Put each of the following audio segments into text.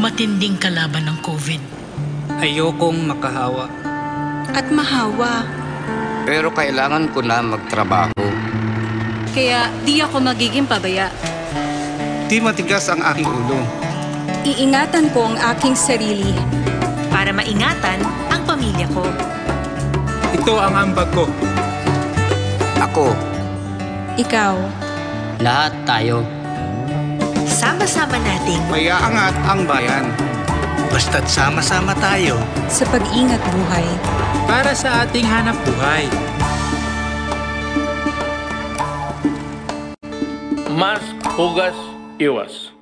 Matinding kalaban ng COVID. Ayokong makahawa. At mahawa. Pero kailangan ko na magtrabaho. Kaya di ako magiging pabaya. Di matigas ang aking ulo. Iingatan ko ang aking sarili. Para maingatan ang pamilya ko. Ito ang ambag ko. Ako. Ikaw. Lahat tayo. Sama-sama nating Mayaangat ang bayan. Basta't sama-sama tayo. Sa pag-ingat buhay. Para sa ating hanap buhay. Mask, hugas, iwas.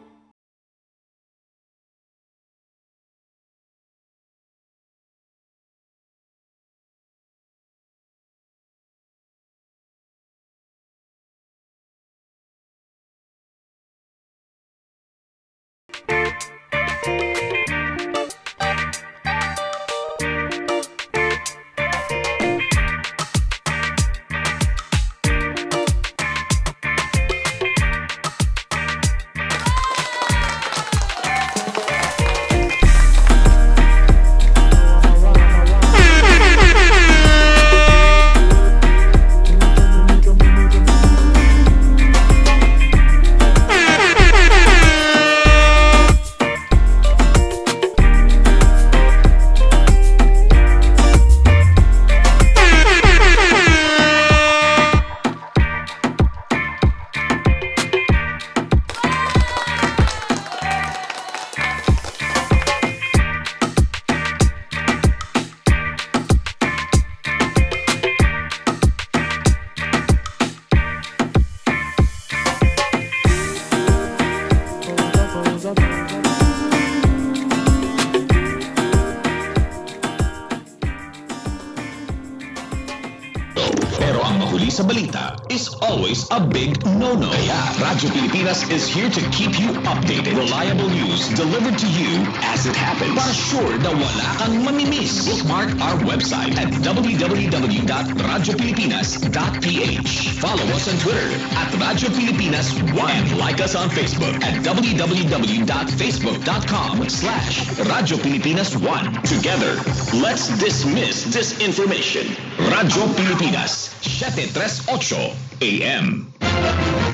Pero ang mahuli sa balita is always a big no-no. Kaya Radyo Pilipinas is here to keep you updated. Reliable news delivered to you as it happens. Para sure na wala kang mamimiss. Bookmark our website at www.radiopilipinas.ph. Follow us on Twitter at Radyo Pilipinas 1 and like us on Facebook at www.facebook.com/Radyo Pilipinas 1. Together, let's dismiss disinformation. Radyo Pilipinas, 738 AM.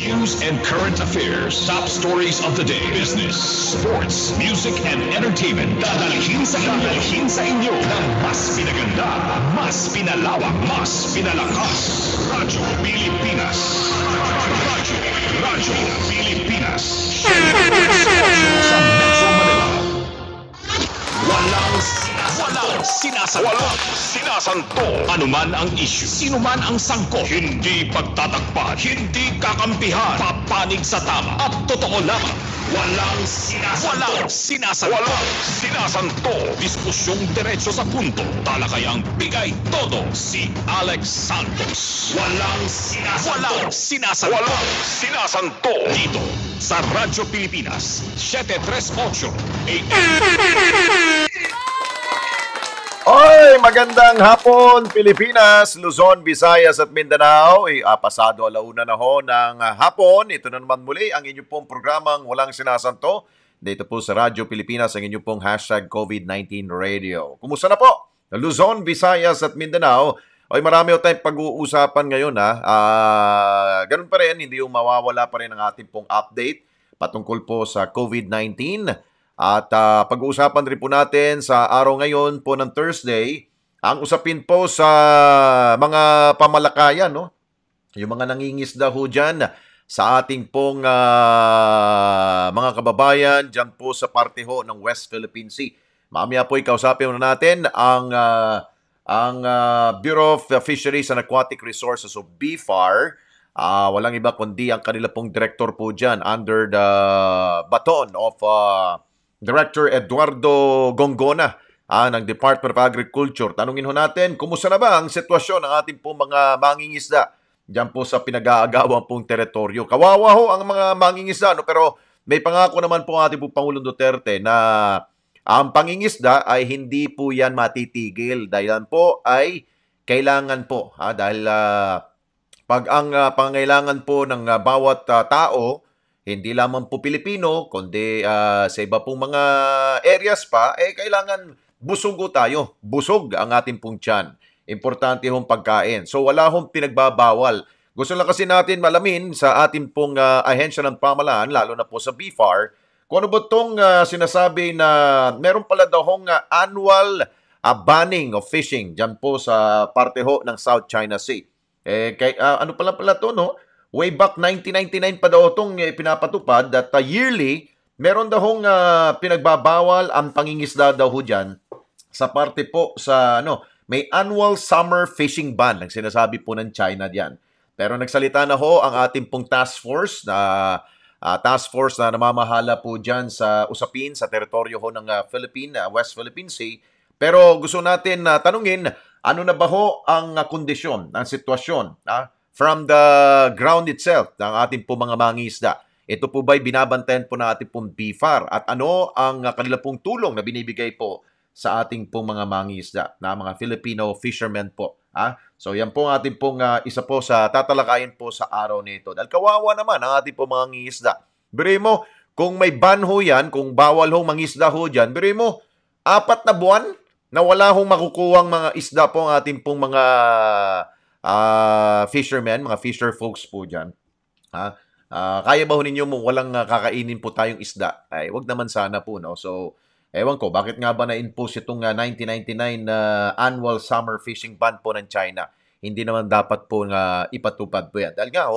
News and current affairs, top stories of the day, business, sports, music, and entertainment. Dadalhin sa inyo ng mas pinaganda, mas pinalawak, mas pinalakas. Radyo Pilipinas. Radyo Pilipinas. Sa Metro Manila. Walang sinasanto. Anuman ang issue, sino man ang sangkot, hindi pagtatakpan, hindi kakampihan, papanig sa tama at totoo lamang. Walang sinasanto. Diskusyong diretso sa punto. Talakayang bigay todo si Alex Santos. Walang sinasanto. Dito sa Radyo Pilipinas 738 AM. Oy, magandang hapon Pilipinas, Luzon, Visayas at Mindanao. Pasado alauna na ho ng hapon. Ito na naman muli ang inyong pong programang Walang Sinasanto. Dito po sa Radyo Pilipinas ang inyong pong #COVID-19 Radio. Kumusta na po? Luzon, Visayas at Mindanao. Oy, marami ho tayong pag-uusapan ngayon ha. Ganun pa rin, hindi yung mawawala pa rin ang ating pong update patungkol po sa COVID-19. At pag-uusapan rin po natin sa araw ngayon po ng Thursday, ang usapin po sa mga pamalakayan, no? Yung mga nangingisda ho dyan sa ating pong mga kababayan dyan po sa parte ho ng West Philippine Sea. Mamaya po ikausapin na natin ang Bureau of Fisheries and Aquatic Resources o BFAR. Walang iba kundi ang kanila pong director po dyan under the baton of Director Eduardo Gongona ng Department of Agriculture. Tanungin ho natin, kumusta na ba ang sitwasyon ng ating pong mga mangingisda diyan po sa pinag-aagawang pong teritoryo? Kawawa ho ang mga mangingisda, no? Pero may pangako naman po ang ating pong Pangulong Duterte na ang pangingisda ay hindi po yan matitigil. Dahil po ay kailangan po. Dahil pag ang pangangailangan po ng bawat tao hindi lamang po Pilipino, kundi sa iba pong mga areas pa, kailangan busog tayo. Busog ang ating pong tiyan. Importante hong pagkain. So wala hong pinagbabawal. Gusto lang kasi natin malamin sa ating pong ahensya ng pamahalaan, lalo na po sa BFAR, kung ano ba itong sinasabi na meron pala daw hong annual banning of fishing dyan po sa parte ho ng South China Sea. Ano pala to, no? Way back 1999 pa daw itong pinapatupad that yearly, meron daw hong pinagbabawal ang pangingisda daw ho dyan sa parte po sa, may annual summer fishing ban ang sinasabi po ng China diyan. Pero nagsalita na ho ang ating pong task force na namamahala po diyan sa usapin sa teritoryo ho ng West Philippine Sea. Pero gusto natin tanungin, ano na ba ho ang kondisyon, ang sitwasyon from the ground itself ng ating po mga mangingisda? Ito po ba'y binabantayan po ng ating pong BFAR? At ano ang kanila pong tulong na binibigay po sa ating pong mga mangingisda na mga Filipino fishermen po? So yan po ang ating pong isa po sa tatalakayin po sa araw nito. Dahil kawawa naman ang ating pong mga mangingisda. Biruin mo, kung may ban ho yan, kung bawal ho mangisda ho dyan, biruin mo, 4 na buwan na wala hong makukuhang mga isda po ang ating pong mga fishermen, mga fisher folks po dyan. Kaya ba ho ninyo walang kakainin po tayong isda? Ay, wag naman sana po, no? So, ewan ko, bakit nga ba na-impose itong 1999 annual summer fishing ban po ng China? Hindi naman dapat po ipatupad po yan. Dahil nga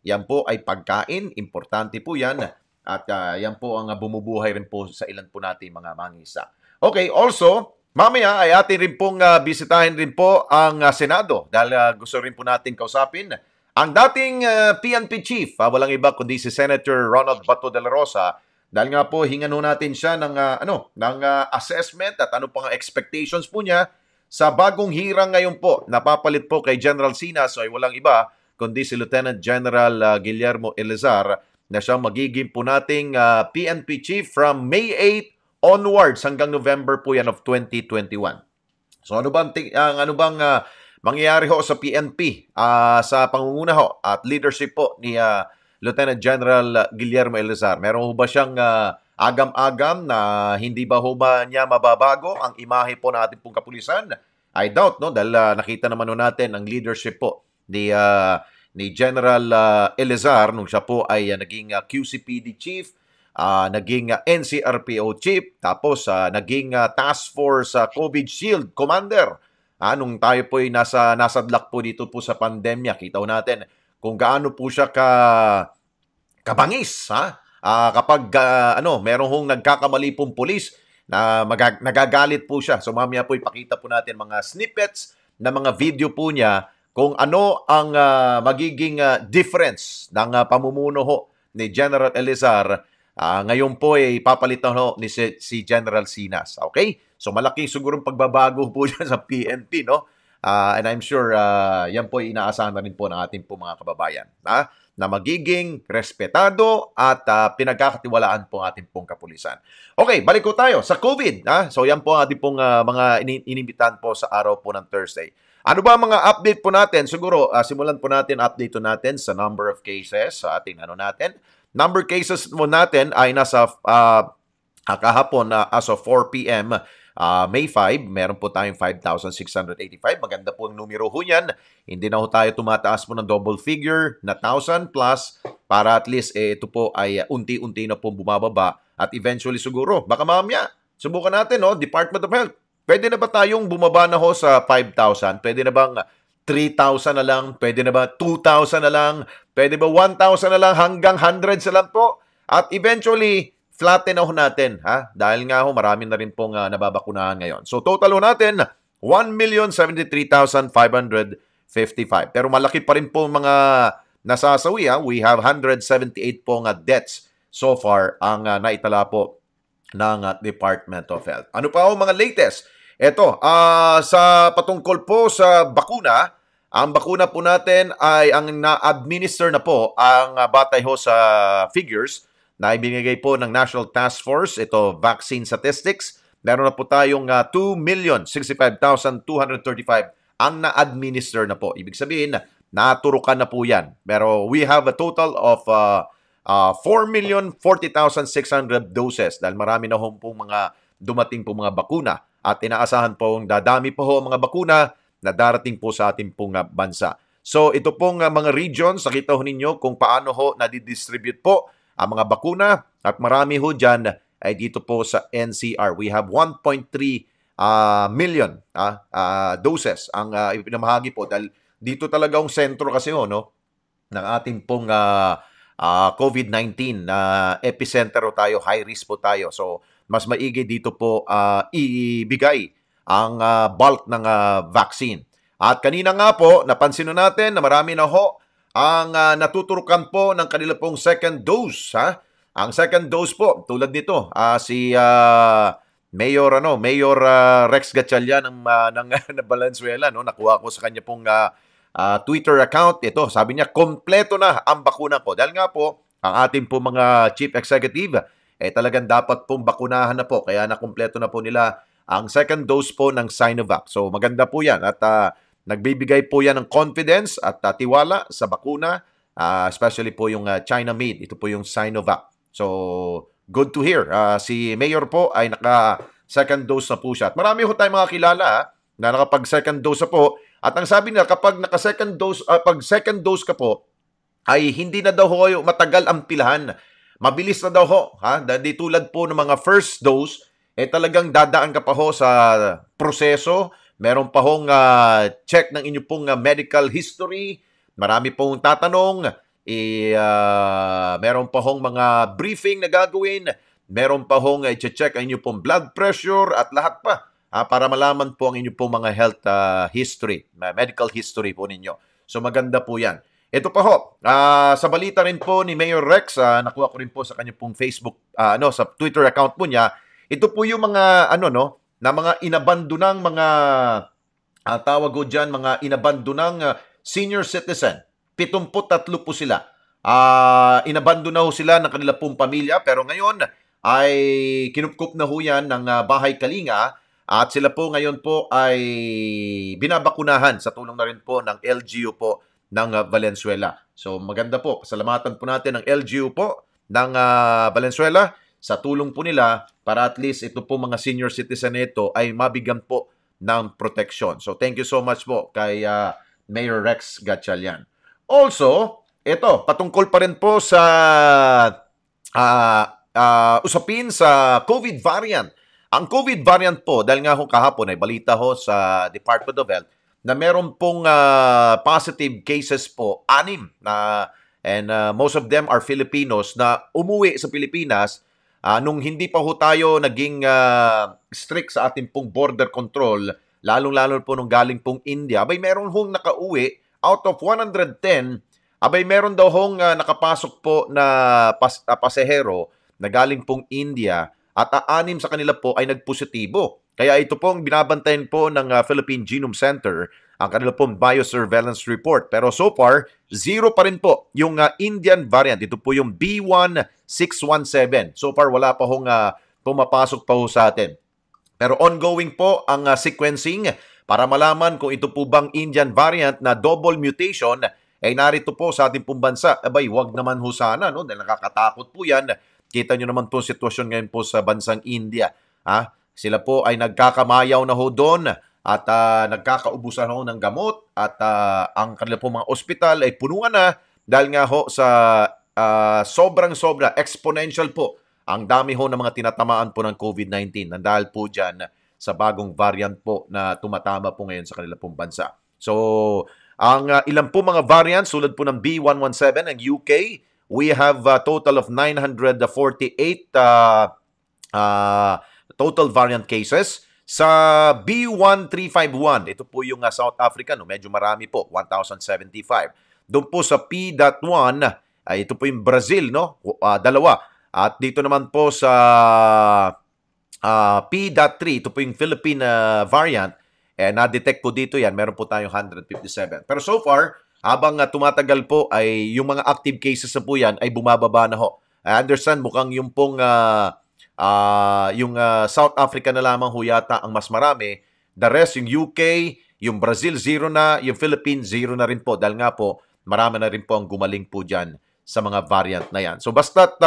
yan po ay pagkain, importante po yan. At yan po ang bumubuhay rin po sa ilan po natin mga mangingisda. Okay, also, mamaya ay atin rin pong bisitahin rin po ang Senado. Dahil gusto rin po natin kausapin ang dating PNP chief, walang iba kundi si Senator Ronald Bato de la Rosa. Dahil nga po, hingan natin siya ng assessment at ano pang expectations po niya sa bagong hirang ngayon po. Napapalit po kay General Sinas, so ay walang iba kundi si Lieutenant General Guillermo Eleazar na siyang magiging po nating PNP chief from May 8 onwards hanggang November po yan of 2021. So ano bang mangyayari ho sa PNP sa pangunguna ho at leadership po ni Lieutenant General Guillermo Eleazar? Meron ho ba siyang agam-agam na hindi ba ho ba niya mababago ang imahe po ng ating pong kapulisan? I doubt, no? Dahil nakita naman ho natin ang leadership po ni General Eleazar nung siya po ay naging QCPD chief, naging NCRPO chief, tapos naging Task Force COVID Shield Commander. Nung tayo po ay nasadlak po dito po sa pandemya, kita ho natin kung gaano po siya kabangis, kapag meron hong nagkakamali pong pulis na nagagalit po siya. So mamaya po ipakita po natin mga snippets na mga video po niya kung ano ang magiging difference ng pamumuno ho ni General Eleazar. Ngayon po ay papalitan ho ni si General Sinas. Okay? So malaking sigurong pagbabago po dyan sa PNP, no? And I'm sure yan po inaasahan na rin po ng ating po mga kababayan na magiging respetado at pinagkakatiwalaan po ang ating pong kapulisan. Okay, balik ko tayo sa COVID. So yan po ang ating pong mga inimbitahan po sa araw po ng Thursday. Ano ba mga update po natin? Siguro simulan po natin, update po natin sa number of cases sa ating natin. Number cases mo natin ay nasa kahapon as of 4 p.m. May 5, meron po tayong 5,685. Maganda po ang numero ho yan. Hindi na ho tayo tumataas po ng double figure na 1,000 plus para at least ito po ay unti-unti na po bumababa at eventually siguro, baka mamaya, subukan natin, Department of Health. Pwede na ba tayong bumaba na ho sa 5,000? Pwede na bang 3,000 na lang? Pwede na ba 2,000 na lang? Pwede ba 1,000 na lang hanggang 100 na lang po? At eventually, flatten na ho natin, dahil nga ho marami na rin pong nababakunahan ngayon. So total ho natin 1,073,555. Pero malaki pa rin po mga nasasawi. We have 178 pong deaths so far ang naitala po ng Department of Health. Ano pa ho mga latest? Ito, sa patungkol po sa bakuna, ang bakuna po natin ay ang na-administer na po ang batay ho sa figures na ibinigay po ng National Task Force, ito vaccine statistics. Meron na po tayong 2,065,235 ang na-administer na po. Ibig sabihin, naturukan na po yan. Pero we have a total of 4,040,600 doses dahil marami na hong pong mga dumating po mga bakuna at inaasahan pong dadami po ho ang mga bakuna na darating po sa ating pong bansa. So ito pong mga regions, nakita ho ninyo kung paano ho nadidistribute po ang mga bakuna at marami ho dyan ay dito po sa NCR. We have 1.3 million doses ang ipinamahagi po dahil dito talaga ang sentro kasi ho, no, ng ating pong COVID-19 epicenter tayo, high risk po tayo. So mas maigi dito po ibigay ang bulk ng vaccine. At kanina nga po, napansin natin na marami na ho ang natuturukan po ng kanila pong second dose. Ang second dose po, tulad nito, si Mayor Rex Gatchalian ng Valenzuela, no, nakuha ko sa kanya pong Twitter account. Ito, sabi niya, kompleto na ang bakuna ko. Dahil nga po, ang ating po mga chief executive, talagang dapat pong bakunahan na po. Kaya nakumpleto na po nila ang second dose po ng Sinovac. So maganda po yan at nagbibigay po yan ng confidence at tiwala sa bakuna, especially po yung China-made. Ito po yung Sinovac. So good to hear. Si Mayor po ay naka-second dose na po siya. At marami ho tayong mga kilala na nakapag-second dose na po. At ang sabi nila, kapag naka-second dose, pag second dose ka po, ay hindi na daw ho matagal ang pilahan. Mabilis na daw ho. Dahil tulad po ng mga first dose, talagang dadaan ka pa ho sa proseso. Meron pa hong check ng inyo pong medical history. Marami pong tatanong. Meron pa hong mga briefing na gagawin. Meron pa hong i-check ang inyo pong blood pressure at lahat pa. Para malaman po ang inyo pong mga health history, medical history po ninyo. So maganda po yan. Ito pa ho, sa balita rin po ni Mayor Rex, nakuha ko rin po sa kanya pong Facebook, sa Twitter account po niya. Ito po yung mga, na mga inabandonang mga, tawag ko dyan, mga inabandonang senior citizen. 73 po sila. Inabandona ho sila ng kanila pong pamilya, pero ngayon ay kinupkup na ho yan ng Bahay Kalinga. At sila po ngayon po ay binabakunahan sa tulong na rin po ng LGU po ng Valenzuela. So maganda po. Pasalamatan po natin ang LGU po ng Valenzuela sa tulong po nila para at least ito po mga senior citizen nito ay mabigyan po ng protection. So thank you so much po kay Mayor Rex Gatchalian. Also, ito, patungkol pa rin po sa usapin sa COVID variant. Ang COVID variant po, dahil nga ho kahapon ay balita ho sa Department of Health na meron pong positive cases po, 6 and most of them are Filipinos na umuwi sa Pilipinas nung hindi pa ho tayo naging strict sa ating pong border control, lalong-lalo po nung galing pong India. Abay meron hong nakauwi out of 110, abay meron daw hong nakapasok po na pasahero na galing pong India at 6 sa kanila po ay nagpositibo. Kaya ito pong binabantayan po ng Philippine Genome Center ang kanila pong biosurveillance report. Pero so far, 0 pa rin po yung Indian variant. Ito po yung B1617. So far, wala pa hong pumapasok pa ho sa atin. Pero ongoing po ang sequencing para malaman kung ito po bang Indian variant na double mutation ay narito po sa ating pong bansa. Abay, wag naman ho sana, no? Dahil nakakatakot po yan. Kita nyo naman po ang sitwasyon ngayon po sa bansang India. Sila po ay nagkakamayaw na ho doon at nagkakaubusan ho ng gamot at ang kanila po mga ospital ay punuan na dahil nga ho sa sobrang-sobra, exponential po ang dami ho ng mga tinatamaan po ng COVID-19 dahil po dyan sa bagong variant po na tumatama po ngayon sa kanila pong bansa. So, ang ilan po mga variants, sulad po ng B117 ng UK, we have a total of 948 total variant cases. Sa B1351, ito po yung South Africa, no? Medyo marami po, 1,075. Doon po sa P.1, ito po yung Brazil, no? 2. At dito naman po sa P.3, ito po yung Philippine variant. Na-detect po dito yan, meron po tayong 157. Pero so far, habang tumatagal po ay yung mga active cases na po yan ay bumababa na ho. I understand mukhang yung pong South Africa na lamang ho yata ang mas marami. The rest, yung UK, yung Brazil 0 na, yung Philippines 0 na rin po. Dahil nga po, marami na rin po ang gumaling po dyan sa mga variant na yan. So basta't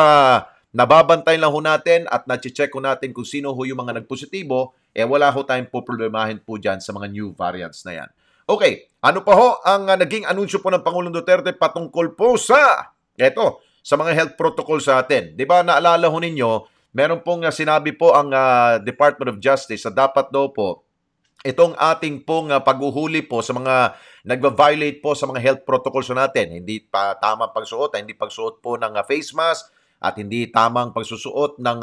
nababantay lang ho natin at na-check ho natin kung sino ho yung mga nagpositibo, wala ho tayong poproblemahin po dyan sa mga new variants na yan. Okay, ano pa ho ang naging anunsyo po ng Pangulong Duterte patungkol po sa mga health protocol sa atin. Di ba naalala ho ninyo, meron pong sinabi po ang Department of Justice na dapat daw po itong ating pong paghuhuli po sa mga nagva-violate po sa mga health protocols natin. Hindi pa tamang pagsuot, hindi pagsuot po ng face mask at hindi tamang pagsusuot ng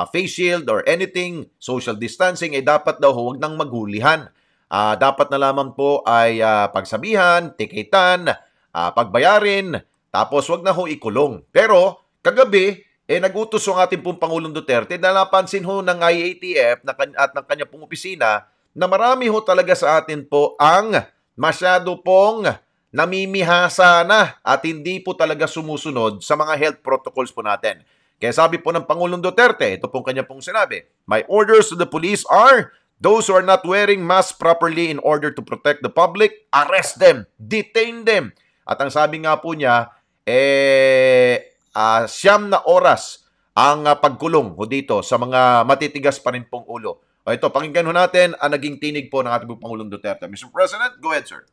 face shield or anything, social distancing, dapat daw huwag nang maghulihan. Dapat na lamang po ay pagsabihan, tikitan, pagbayarin, tapos wag na ho ikulong. Pero kagabi, nag-utos ang ating pong Pangulong Duterte na napansin ho ng IATF at ng kanya pong opisina na marami ho talaga sa atin po ang masyado pong namimihasa na at hindi po talaga sumusunod sa mga health protocols po natin. Kaya sabi po ng Pangulong Duterte, ito pong kanya pong sinabi, "My orders to the police are those who are not wearing masks properly in order to protect the public, arrest them, detain them." At ang sabi nga po niya, 9 na oras ang pagkulong ho dito sa mga matitigas pa rin pong ulo. O ito, pakinggan ho natin ang naging tinig po ng ating Pangulong Duterte. Mr. President, go ahead, sir.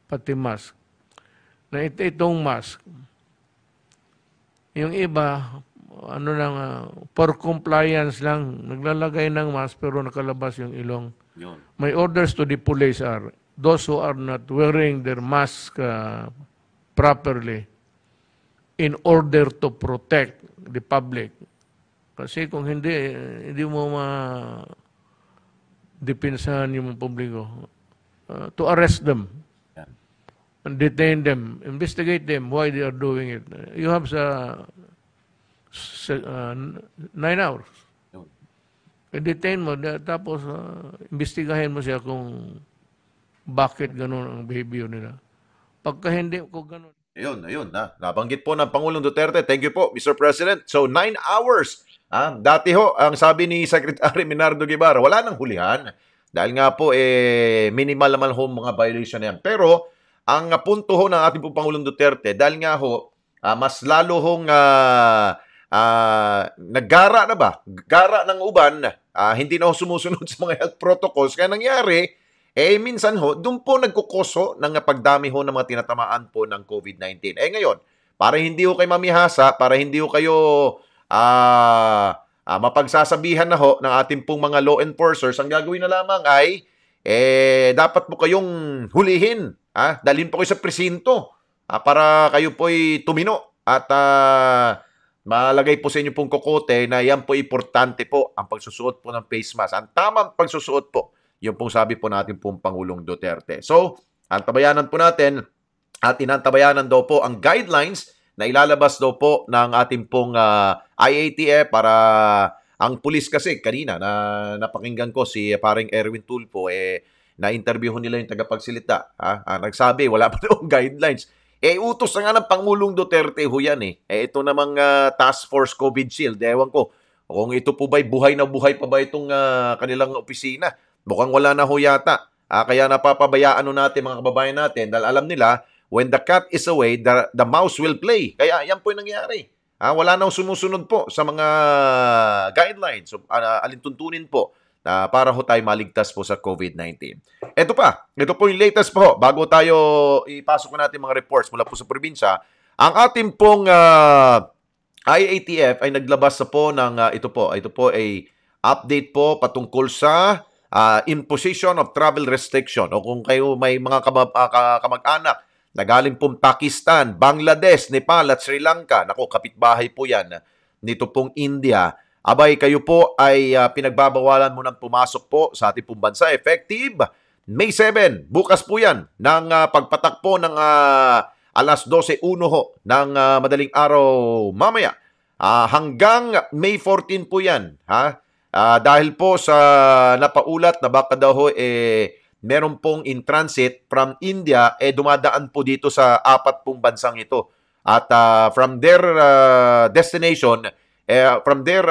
Pati mask. Na itong mask, yung iba, for compliance lang, naglalagay ng mask pero nakalabas yung ilong. Yun. My orders to the police are, those who are not wearing their mask properly in order to protect the public. Kasi kung hindi mo ma-depensahan yung publiko, to arrest them and detain them, investigate them, why they are doing it. You have 9 hours. I-detain mo, tapos investigahin mo siya kung bakit ganun ang behavior nila. Pagka hindi ko ganun. Ayun. Nabanggit po ng Pangulong Duterte. Thank you po, Mr. President. So, 9 hours. Dati ho, ang sabi ni Secretary Minardo Guevara, wala nang hulihan. Dahil nga po, minimal naman ho mga violation na yan. Pero, ang punto ho ng ating po Pangulong Duterte, dahil nga ho, mas lalo hong naggara na ba? Gara ng uban, hindi na ho sumusunod sa mga health protocols. Kaya nangyari, minsan ho, doon po nagkukoso ng pagdami ho ng mga tinatamaan po ng COVID-19. Ngayon, para hindi ho kayo mamihasa, para hindi ho kayo mapagsasabihan na ho ng ating pong mga law enforcers, ang gagawin na lamang ay, dapat po kayong hulihin. Dalhin po kayo sa presinto para kayo po'y tumino at malagay po sa inyo pong kokote na yan po importante po ang pagsusuot po ng face mask. Ang tamang pagsusuot po, yung pong sabi po natin pong Pangulong Duterte. So, antabayanan po natin at inantabayanan daw po ang guidelines na ilalabas daw po ng ating pong IATF para ang pulis kasi kanina na napakinggan ko si paring Erwin Tulfo na-interview nila yung tagapagsalita. Nagsabi, wala pa daw guidelines. Utos na nga ng Pangulong Duterte ho yan ito namang Task Force COVID Shield. Ewan ko kung ito po ba'y buhay na buhay pa ba itong kanilang opisina. Mukhang wala na ho yata. Kaya napapabayaan natin mga kababayan natin dahil alam nila, when the cat is away, the mouse will play. Kaya yan po yung nangyari. Wala nang sumusunod po sa mga guidelines. So, alintuntunin po para ho tayo maligtas po sa COVID-19. Ito po yung latest po. Bago tayo ipasok natin mga reports mula po sa probinsya, ang ating pong IATF ay naglabas na po ng ito po ay update po patungkol sa imposition of travel restriction o kung kayo may mga kamag-anak na galing pong Pakistan, Bangladesh, Nepal at Sri Lanka, naku, kapitbahay po yan nito pong India, abay kayo po ay pinagbabawalan mo ng pumasok po sa ating pong bansa effective May 7, bukas po yan ng pagpatak po ng alas 12:01 ho ng madaling araw mamaya hanggang May 14 po yan dahil po sa napaulat na baka daw ho meron pong in transit from India dumadaan po dito sa 4 pong bansang ito at from their destination from their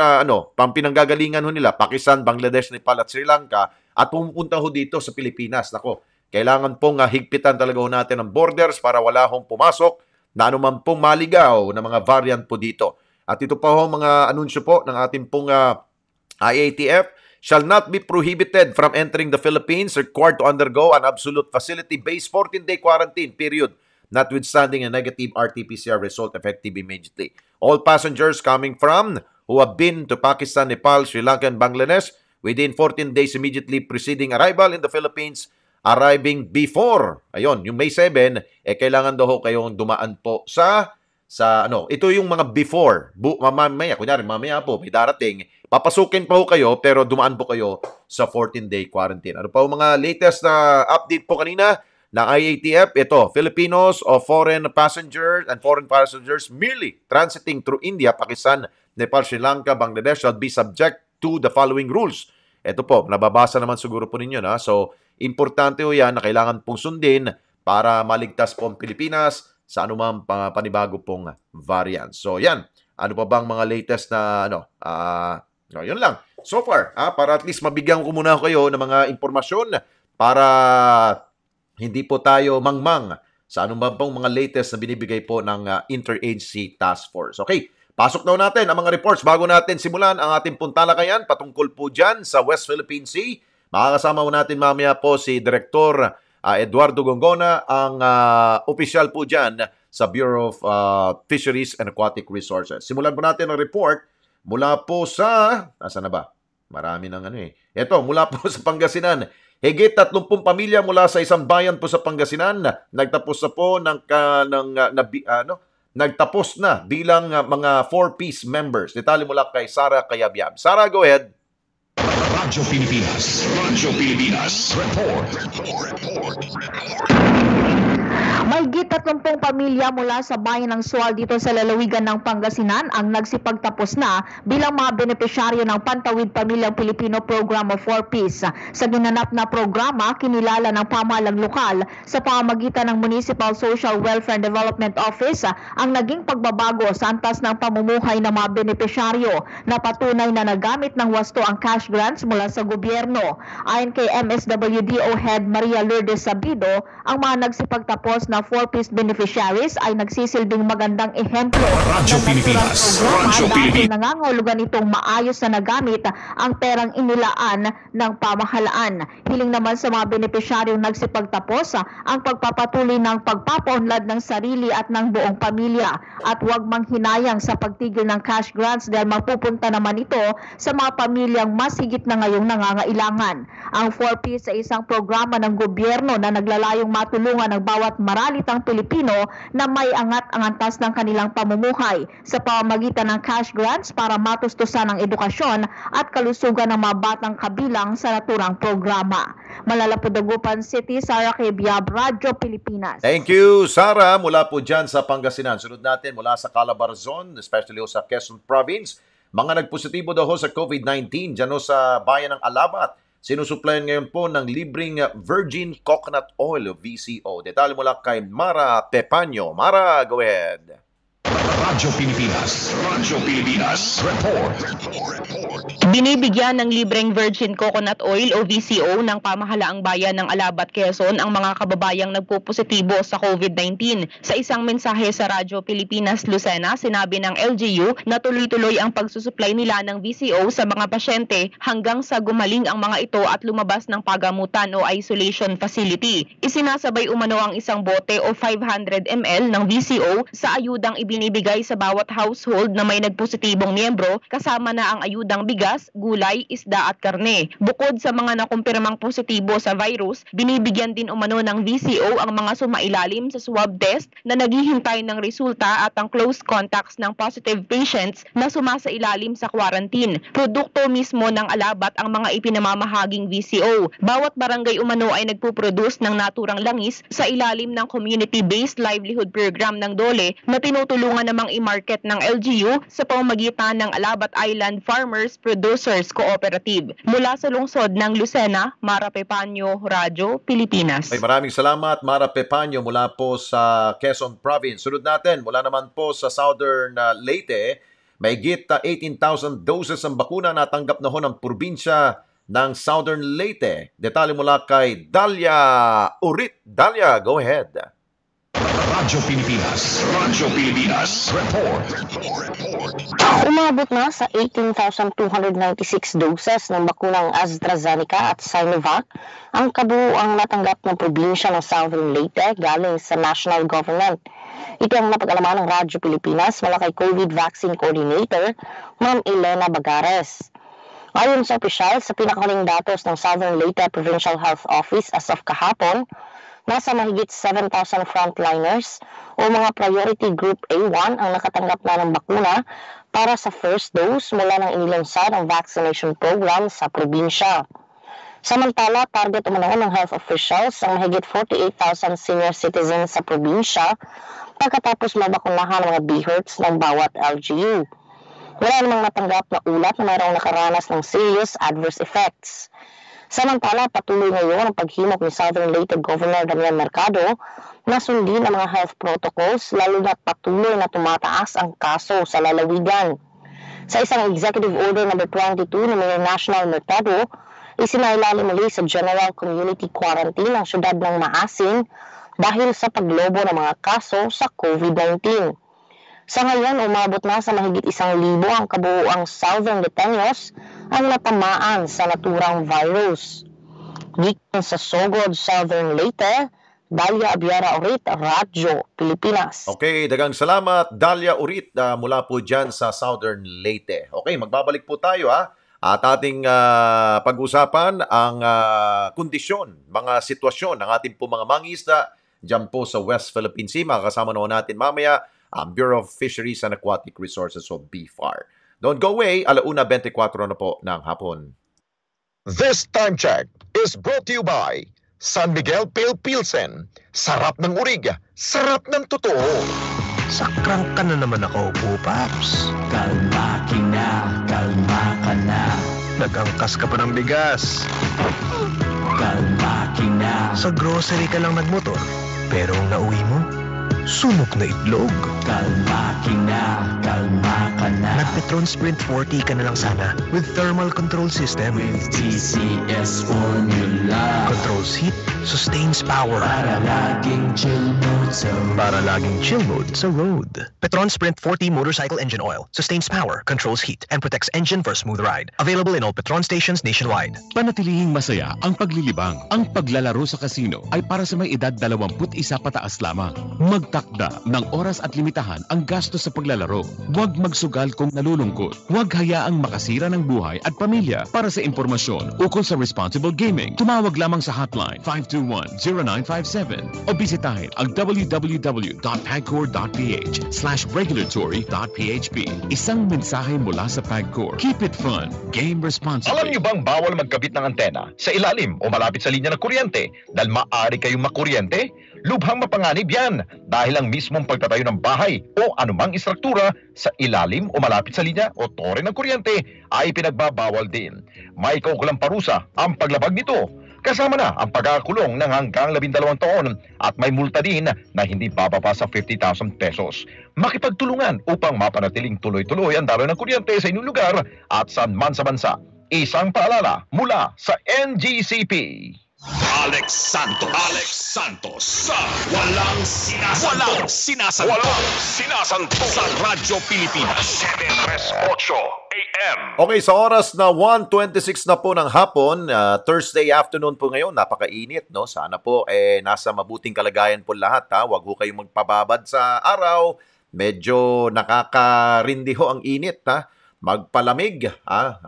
pinanggagalingan ho nila Pakistan, Bangladesh, Nepal at Sri Lanka at pumupunta ho dito sa Pilipinas. Nako, kailangan pong higpitan talaga ho natin ang borders para wala hong pumasok na anuman pong maligaw na mga variant po dito. At ito pa ho mga anunsyo po ng ating pong IATF, shall not be prohibited from entering the Philippines, required to undergo an absolute facility-based 14-day quarantine period, notwithstanding a negative RT-PCR result effective immediately. All passengers coming from who have been to Pakistan, Nepal, Sri Lanka, and Bangladesh within 14 days immediately preceding arrival in the Philippines, arriving before, ayun, yung May 7, kailangan daw ho kayong dumaan po sa ito yung mga before. Mamaya po, may darating, papasukin pa ho kayo, pero dumaan po kayo sa 14-day quarantine. Ano pa ho mga latest na update po kanina ng IATF? Ito, Filipinos or foreign passengers merely transiting through India, Pakistan, Nepal, Sri Lanka, Bangladesh shall be subject to the following rules. Ito po, nababasa naman siguro po ninyo na. So, importante ho yan na kailangan pong sundin para maligtas po ang Pilipinas sa anumang panibago pong variant. So, yan. Ano pa bang mga latest na yun lang. So far, para at least mabigyan ko muna kayo ng mga impormasyon para hindi po tayo mangmang sa anumang pong mga latest na binibigay po ng Interagency Task Force. Okay, pasok daw natin ang mga reports bago natin simulan ang ating puntalakayan patungkol po dyan sa West Philippine Sea. Makakasama po natin mamaya po si Director Eduardo Gongona, ang opisyal po dyan sa Bureau of Fisheries and Aquatic Resources. Simulan po natin ang report mula po sa, asa na ba? Marami ng Ito, mula po sa Pangasinan. Higit 30 pamilya mula sa isang bayan po sa Pangasinan nagtapos na po nagtapos na bilang mga 4-piece members. Detalye mula kay Sara Kayabyab. Sara, go ahead. Radyo Pilipinas. Report. Mahigit 30 pamilya mula sa bayan ng Sual dito sa lalawigan ng Pangasinan ang nagsipagtapos na bilang mga benepisyaryo ng Pantawid Pamilyang Pilipino Program of 4Ps. Sa ginanap na programa, kinilala ng pamahalang lokal sa pamamagitan ng Municipal Social Welfare and Development Office ang naging pagbabago sa antas ng pamumuhay ng mga benepisyaryo na patunay na nagamit ng wasto ang cash grants mula sa gobyerno. Ayon kay MSWDO Head Maria Lourdes Sabido, ang mga nagsipagtapos na 4-piece beneficiaries ay nagsisilbing magandang ehemplo Radyo Pilipinas. Dahil nangangahulugan itong maayos na nagamit ang perang inilaan ng pamahalaan. Hiling naman sa mga benepisyaryong nagsipagtapos ang pagpapatuloy ng pagpapaunlad ng sarili at ng buong pamilya at huwag manghinayang sa pagtigil ng cash grants dahil mapupunta naman ito sa mga pamilyang mas higit na ngayong nangangailangan. Ang 4Ps ay isang programa ng gobyerno na naglalayong matulungan ng bawat maralitang Pilipino na may angat ang antas ng kanilang pamumuhay sa pamamagitan ng cash grants para matustusan ang edukasyon at kalusugan ng mga batang kabilang sa naturang programa. Malalapudagupan City, Sara Kayabyab, Radyo Pilipinas. Thank you, Sara. Mula po dyan sa Pangasinan. Sunod natin mula sa Calabarzon, especially sa Quezon Province. Mga nagpositibo daw sa COVID-19 dyan sa bayan ng Alabat. Sinusuplayan ngayon po ng libreng virgin coconut oil o VCO. Detalye mula kay Mara Pepanyo. Mara, go ahead. Radyo Pilipinas. Report. Binibigyan ng libreng virgin coconut oil o VCO ng pamahalaang bayan ng Alabat, Quezon ang mga kababayang nagpopositibo sa COVID-19. Sa isang mensahe sa Radyo Pilipinas Lucena, sinabi ng LGU na tuloy-tuloy ang pagsusupply nila ng VCO sa mga pasyente hanggang sa gumaling ang mga ito at lumabas ng pagamutan o isolation facility. Isinasabay umano ang isang bote o 500 ml ng VCO sa ayudang ibinibigay sa bawat household na may nagpositibong miyembro, kasama na ang ayudang bigas, gulay, isda at karne. Bukod sa mga nakumpirmang positibo sa virus, binibigyan din umano ng VCO ang mga sumailalim sa swab test na naghihintay ng resulta at ang close contacts ng positive patients na sumasailalim sa quarantine. Produkto mismo ng Alabat ang mga ipinamamahaging VCO. Bawat barangay umano ay nagpuproduce ng naturang langis sa ilalim ng community-based livelihood program ng DOLE na tinutulungan namang i-market ng LGU sa pamamagitan ng Alabat Island Farmers Producers Cooperative. Mula sa lungsod ng Lucena, Mara Pepanyo, Radyo Pilipinas. Ay, maraming salamat, Mara Pepanyo, mula po sa Quezon Province. Sunod natin, mula naman po sa Southern Leyte, may higit 18,000 doses ng bakuna na tanggap na ho ng probinsya ng Southern Leyte. Detalye mula kay Dalia Urit. Dalia, go ahead. Radyo Pilipinas. Radyo Pilipinas. Report. Umabot na sa 18,296 doses ng bakunang AstraZeneca at Sinovac ang kabuuang natanggap ng probinsya ng Southern Leyte galing sa national government. Ito ang napag-alaman ng Radyo Pilipinas mula kay COVID Vaccine Coordinator, Ma'am Elena Bagares. Ayon sa opisyal, sa pinakahuling datos ng Southern Leyte Provincial Health Office as of kahapon, nasa mahigit 7,000 frontliners o mga priority group A1 ang nakatanggap na ng bakuna para sa first dose mula nang inilunsad ang vaccination program sa probinsya. Samantala, target umanoon ng health officials ang mahigit 48,000 senior citizens sa probinsya pagkatapos mabakunahan ang mga BHERTs ng bawat LGU. Wala namang natanggap na ulat na mayroong nakaranas ng serious adverse effects. Samantala, patuloy ngayon ang paghimok ni Southern Leyte Governor Damian Mercado na sundin ang mga health protocols lalo na patuloy na tumataas ang kaso sa lalawigan. Sa isang Executive Order No. 22 ni Mayor National Mercado, isinailalim muli sa General Community Quarantine ang syudad ng Maasin dahil sa paglobo ng mga kaso sa COVID-19. Sa ngayon, umabot na sa mahigit 1,000 ang kabuuang Southern Leyteños ang natamaan sa naturang virus. Gikan sa Sogod, Southern Leyte, Dalia Abiara Urit, Radyo Pilipinas. Okay, dagang salamat Dalia Urit mula po dyan sa Southern Leyte. Okay, magbabalik po tayo at ating pag-usapan ang kondisyon, mga sitwasyon ng ating po mga mangingisda dyan po sa West Philippine Sea. Makakasama naman natin mamaya ang Bureau of Fisheries and Aquatic Resources o BFAR. Don't go away, 1:24 na po ng hapon. This time check is brought to you by San Miguel Pale Pilsen. Sarap ng urig, sarap ng totoo. Sakrang ka na naman nakaupo, Paps. Kalma ka na. Nag-angkas ka pa ng bigas. Kalma na. Sa grocery ka lang nagmotor, pero ang nauwi mo, sunog na itlog. Kalma ka na. Nag-Petron Sprint 40 ka na lang sana with thermal control system. With TCS formula. Controls heat, sustains power. Para laging chill mode sa road. Petron Sprint 40 motorcycle engine oil. Sustains power, controls heat, and protects engine for a smooth ride. Available in all Petron stations nationwide. Panatilihing masaya ang paglilibang. Ang paglalaro sa casino ay para sa may edad 21 pataas lamang. Magtakda ng oras at limitahan ang gastos sa paglalaro. Huwag magsugal kung nalulungkot. Huwag hayaang makasira ng buhay at pamilya. Para sa impormasyon ukol sa responsible gaming, tumawag lamang sa hotline 521-0957 o bisitahin ang www.pagcor.ph/regulatory.php. Isang mensahe mula sa PAGCOR. Keep it fun. Game responsibly. Alam niyo bang bawal magkabit ng antena sa ilalim o malapit sa linya ng kuryente dahil maaari kayong makuryente? Lubhang mapanganib yan dahil ang mismong pagtatayo ng bahay o anumang istruktura sa ilalim o malapit sa linya o tore ng kuryente ay pinagbabawal din. May kaukulang parusa ang paglabag nito. Kasama na ang pagkakulong ng hanggang 12 taon at may multa din na hindi bababa sa 50,000 pesos. Makipagtulungan upang mapanatiling tuloy-tuloy ang daloy ng kuryente sa inyong lugar at saan man sa bansa. Isang paalala mula sa NGCP. Alex Santos sa Walang Sinasanto sa Radyo Pilipinas 738 AM. Okay, sa oras na 1:26 na po ng hapon, Thursday afternoon po ngayon, napakainit, no? Sana po nasa mabuting kalagayan po lahat, ha. Huwag ho kayong magpababad sa araw. Medyo nakakarindi ho ang init, ha. Magpalamig,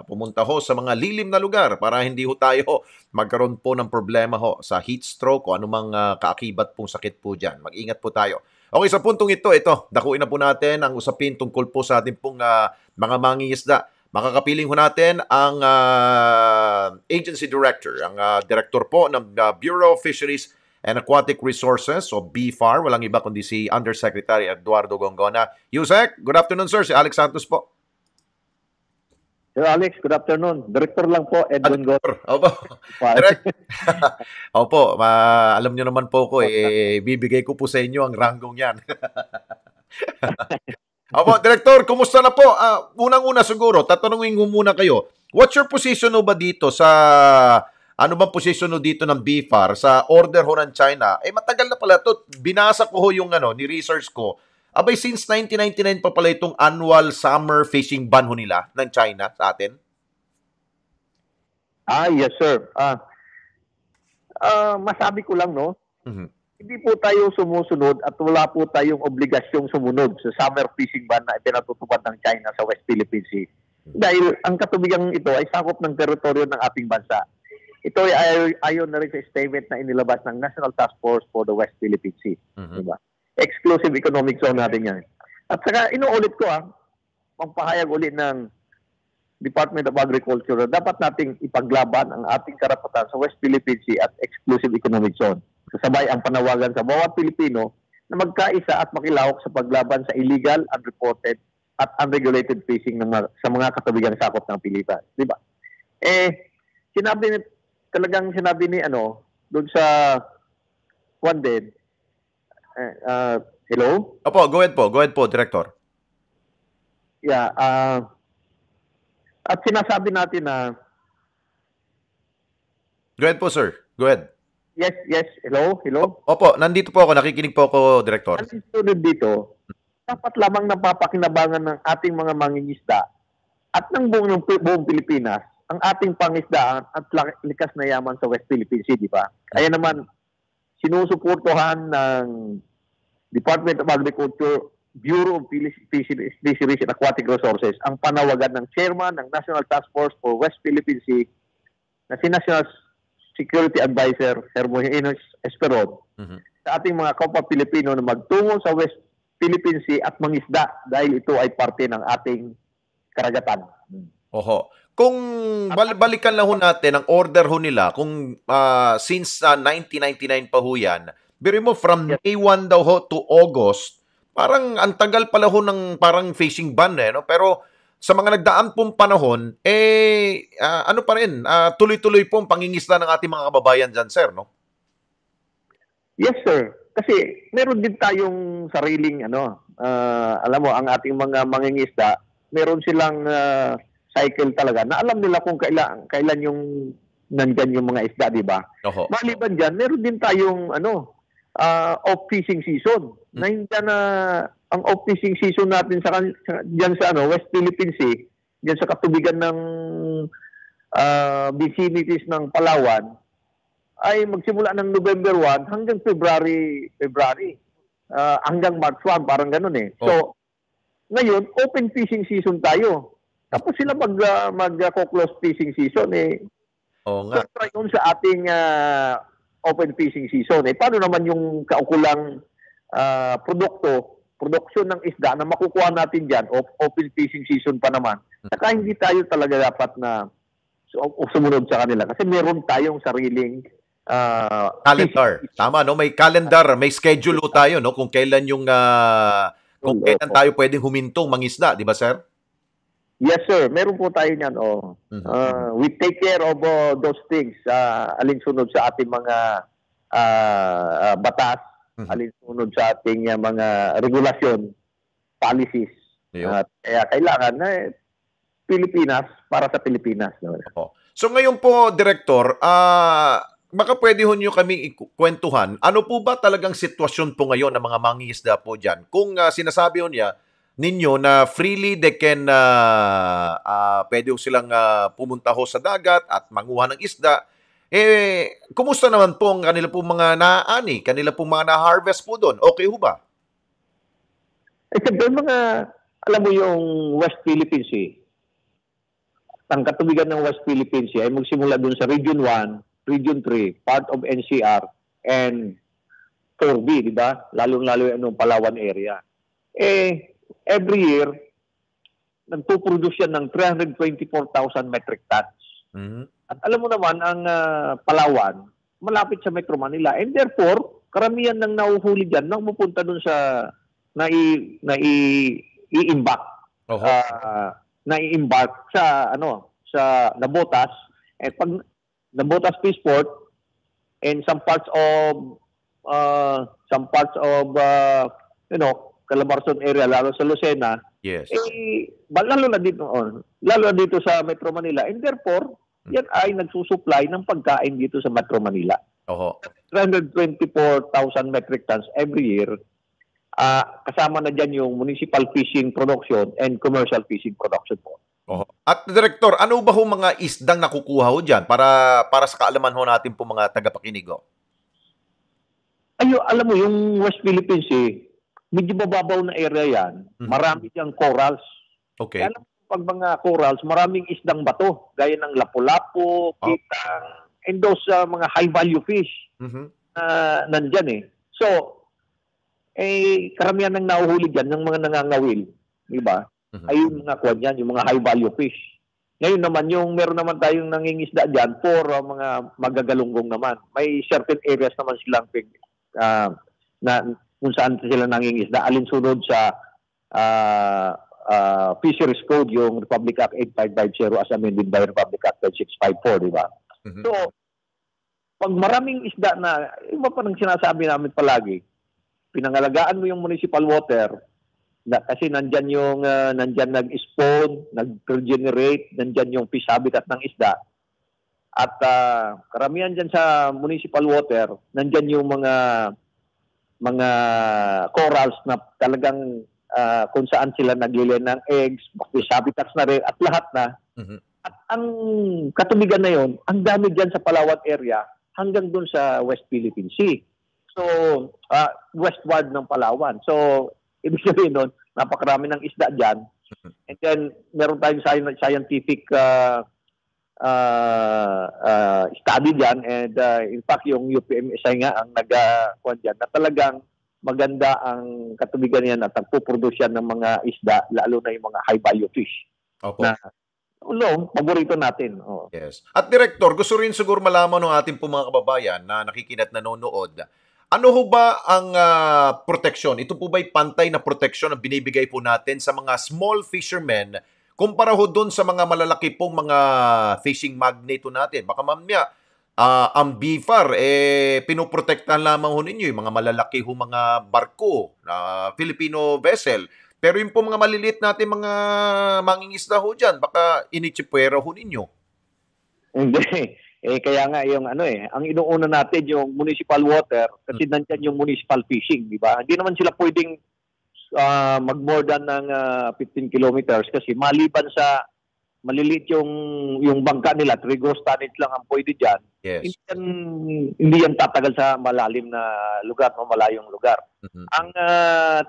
pumunta ho sa mga lilim na lugar para hindi ho tayo magkaroon po ng problema ho sa heat stroke o anumang kaakibat pong sakit po dyan. Mag-ingat po tayo. Okay, sa puntong ito, dakuin na po natin ang usapin tungkol po sa ating pong mga mangingisda. Makakapiling ho natin ang agency director, ang director po ng Bureau of Fisheries and Aquatic Resources o BFAR. Walang iba kundi si Undersecretary Eduardo Gongona. Yusek, good afternoon sir. Si Alex Santos po. Sir Alex, good afternoon. Director lang po, Edwin Gotor. Opo. Opo, alam nyo naman po ko, bibigay ko po sa inyo ang ranggong yan. Opo, Director, kumusta na po? Unang-una siguro, tatanungin ko muna kayo. What's your position ba dito sa ano bang posisyon ho dito ng BFAR sa order ho ng China? Matagal na pala to. Binasa ko ho yung ni-research ko. Abay, since 1999 pa pala itong annual summer fishing ban ho nila ng China sa atin? Yes, sir. Masabi ko lang, no? Hindi po tayo sumusunod at wala po tayong obligasyong sumunod sa summer fishing ban na pinatutupad ng China sa West Philippine Sea. Dahil ang katubigang ito ay sakop ng teritoryo ng ating bansa. Ito ay ayon na rin sa statement na inilabas ng National Task Force for the West Philippine Sea. Diba? Exclusive economic zone natin yan. At saka inuulit ko, magpahayag ulit ng Department of Agriculture na dapat nating ipaglaban ang ating karapatan sa West Philippine Sea at exclusive economic zone. Kasabay ang panawagan sa bawat Pilipino na magkaisa at makilahok sa paglaban sa illegal, unreported at unregulated fishing sa mga katubigang sakop ng Pilipinas. Di ba? Sinabi ni doon sa Juan hello? Opo, go ahead po, Director. Yeah, at sinasabi natin na Go ahead po, sir. Go ahead. Yes. Hello? Opo, nandito po ako. Nakikinig po ako, Director. Ang sunod dito, dapat lamang napapakinabangan ng ating mga mangingisda at ng buong Pilipinas ang ating pangisdaan at likas na yaman sa West Philippine Sea, di ba? Kaya naman, sinusuportohan ng Department of Agriculture, Bureau of Fisheries and Aquatic Resources ang panawagan ng Chairman ng National Task Force for West Philippine Sea na si National Security Advisor Hermogenes Esperon sa ating mga kapwa Pilipino na magtungo sa West Philippine Sea at mangisda dahil ito ay parte ng ating karagatan. Oho. Kung balikan lang ho natin ang order ho nila, kung since 1999 pa ho yan, biro mo from May 1 daw ho to August, parang ang tagal pala ho ng parang fishing ban no? Pero sa mga nagdaan pong panahon, ano pa rin, tuloy-tuloy pong pangingisda ng ating mga kababayan dyan, sir, no? Yes, sir. Kasi meron din tayong sariling, alam mo, ang ating mga mangingisda, meron silang cycle talaga na alam nila kung kailan yung nandyan yung mga isda, di ba? Maliban dyan, meron din tayong off-fishing season. Na ang off-fishing season natin dyan sa West Philippine Sea, dyan sa katubigan ng vicinities ng Palawan, ay magsimula ng November 1 hanggang February hanggang March 1, parang ganun eh. So, ngayon, open fishing season tayo. Tapos sila mag-close fishing season eh. Oo nga. So, yun sa ating open fishing season eh. Paano naman yung kaukulang produksyon ng isda na makukuha natin dyan, open fishing season pa naman. Saka hindi tayo talaga dapat na sumunod sa kanila kasi meron tayong sariling calendar. Tama, no? May calendar, may schedule tayo, no? Kung kailan yung kailan tayo pwedeng humintong mangisda, di ba, sir? Yes, sir. Meron po tayo niyan. We take care of those things. Alinsunod sa ating mga batas, alinsunod sa ating mga regulasyon, policies. Kaya kailangan Pilipinas para sa Pilipinas. So ngayon po, Director, baka pwede ho nyo kami ikwentuhan, ano po ba talagang sitwasyon po ngayon ng mga mangingisda po dyan? Kung sinasabi ho ninyo na freely they can, pwede ho silang pumunta ho sa dagat at manguha ng isda, kumusta naman po ang kanila pong mga naani, kanila pong mga na-harvest po doon? Okay ho ba? Doon alam mo yung West Philippine Sea, ang katubigan ng West Philippine Sea ay magsimula doon sa Region 1, Region 3, part of NCR, and 4B, di ba? Lalo-lalo yung Palawan area. Every year, nagpo-produce yan ng 324,000 metric tons. At alam mo naman, ang Palawan, malapit sa Metro Manila. And therefore, karamihan ng nauhuli dyan nang pupunta dun sa i-embark. Na-embark sa Nabotas. And pag Nabotas Fishport and some parts of Calabarzon area, lalo sa Lucena, yes. Lalo na dito sa Metro Manila. And therefore, yan ay nagsusupply ng pagkain dito sa Metro Manila. Oho. 324,000 metric tons every year. Kasama na dyan yung municipal fishing production and commercial fishing production po. Oho. At Director, ano ba ho mga isdang nakukuha ho dyan para sa kaalaman ho natin po mga tagapakinig ho? Alam mo, yung West Philippine Sea, medyo mababaw na area yan. Marami diyang corals. Okay. Kaya pag mga corals, maraming isdang bato, gaya ng lapu-lapu, kitang, and those mga high-value fish na nandyan eh. So, karamihan ng nahuhuli dyan, ng mga nangangawil, di ba? Ay yung mga kwan yan, yung mga high-value fish. Ngayon naman, meron naman tayong nangingisda dyan for mga magagalunggong naman. May certain areas naman silang na kung saan sila nangingisda. Alinsunod sa Fisheries Code, yung Republic Act 8550 as amended by Republic Act 5654, di ba? So, pag maraming isda na, iba pa nang sinasabi namin palagi, pinangalagaan mo yung municipal water, kasi nandyan nag-spawn, nag-regenerate, nandyan yung fish habitat ng isda. At karamihan dyan sa municipal water, nandyan yung mga corals na talagang kung saan sila naglilay ng eggs, fish habitats na rin, at lahat na. At ang katubigan na yon, ang dami dyan sa Palawan area hanggang dun sa West Philippine Sea. So, westward ng Palawan. So, ibig sabihin nun, napakarami ng isda dyan. And then, meron tayong scientific study dyan. And in fact, yung UPMSI nga ang nag-kuhan dyan na talagang maganda ang katubigan yan at nagpuproduce yan ng mga isda, lalo na yung mga high-value fish. Opo. Na, paborito natin. Oh. Yes. At Director, gusto rin siguro malaman ng ating po mga kababayan na nakikinat nanonood. Ano ho ba ang proteksyon? Ito po ba'y pantay na proteksyon na binibigay po natin sa mga small fishermen kumpara ho doon sa mga malalaki pong mga fishing magnate natin? Baka mamaya, ang BIFAR, pinoprotektahan lamang ho ninyo yung mga malalaki ho mga barko na Filipino vessel. Pero yung po mga maliliit natin mga mangingisda ho dyan, baka inichipwera ho ninyo. Hindi. Kaya nga yung ang inuuna natin yung municipal water kasi nandyan yung municipal fishing, di ba? Hindi naman sila pwedeng mag-more than ng 15 kilometers kasi maliban sa maliliit yung bangka nila, 3 gross tonnage lang ang pwede dyan. Yes. Hindi yan tatagal sa malalim na lugar, malayong lugar. Ang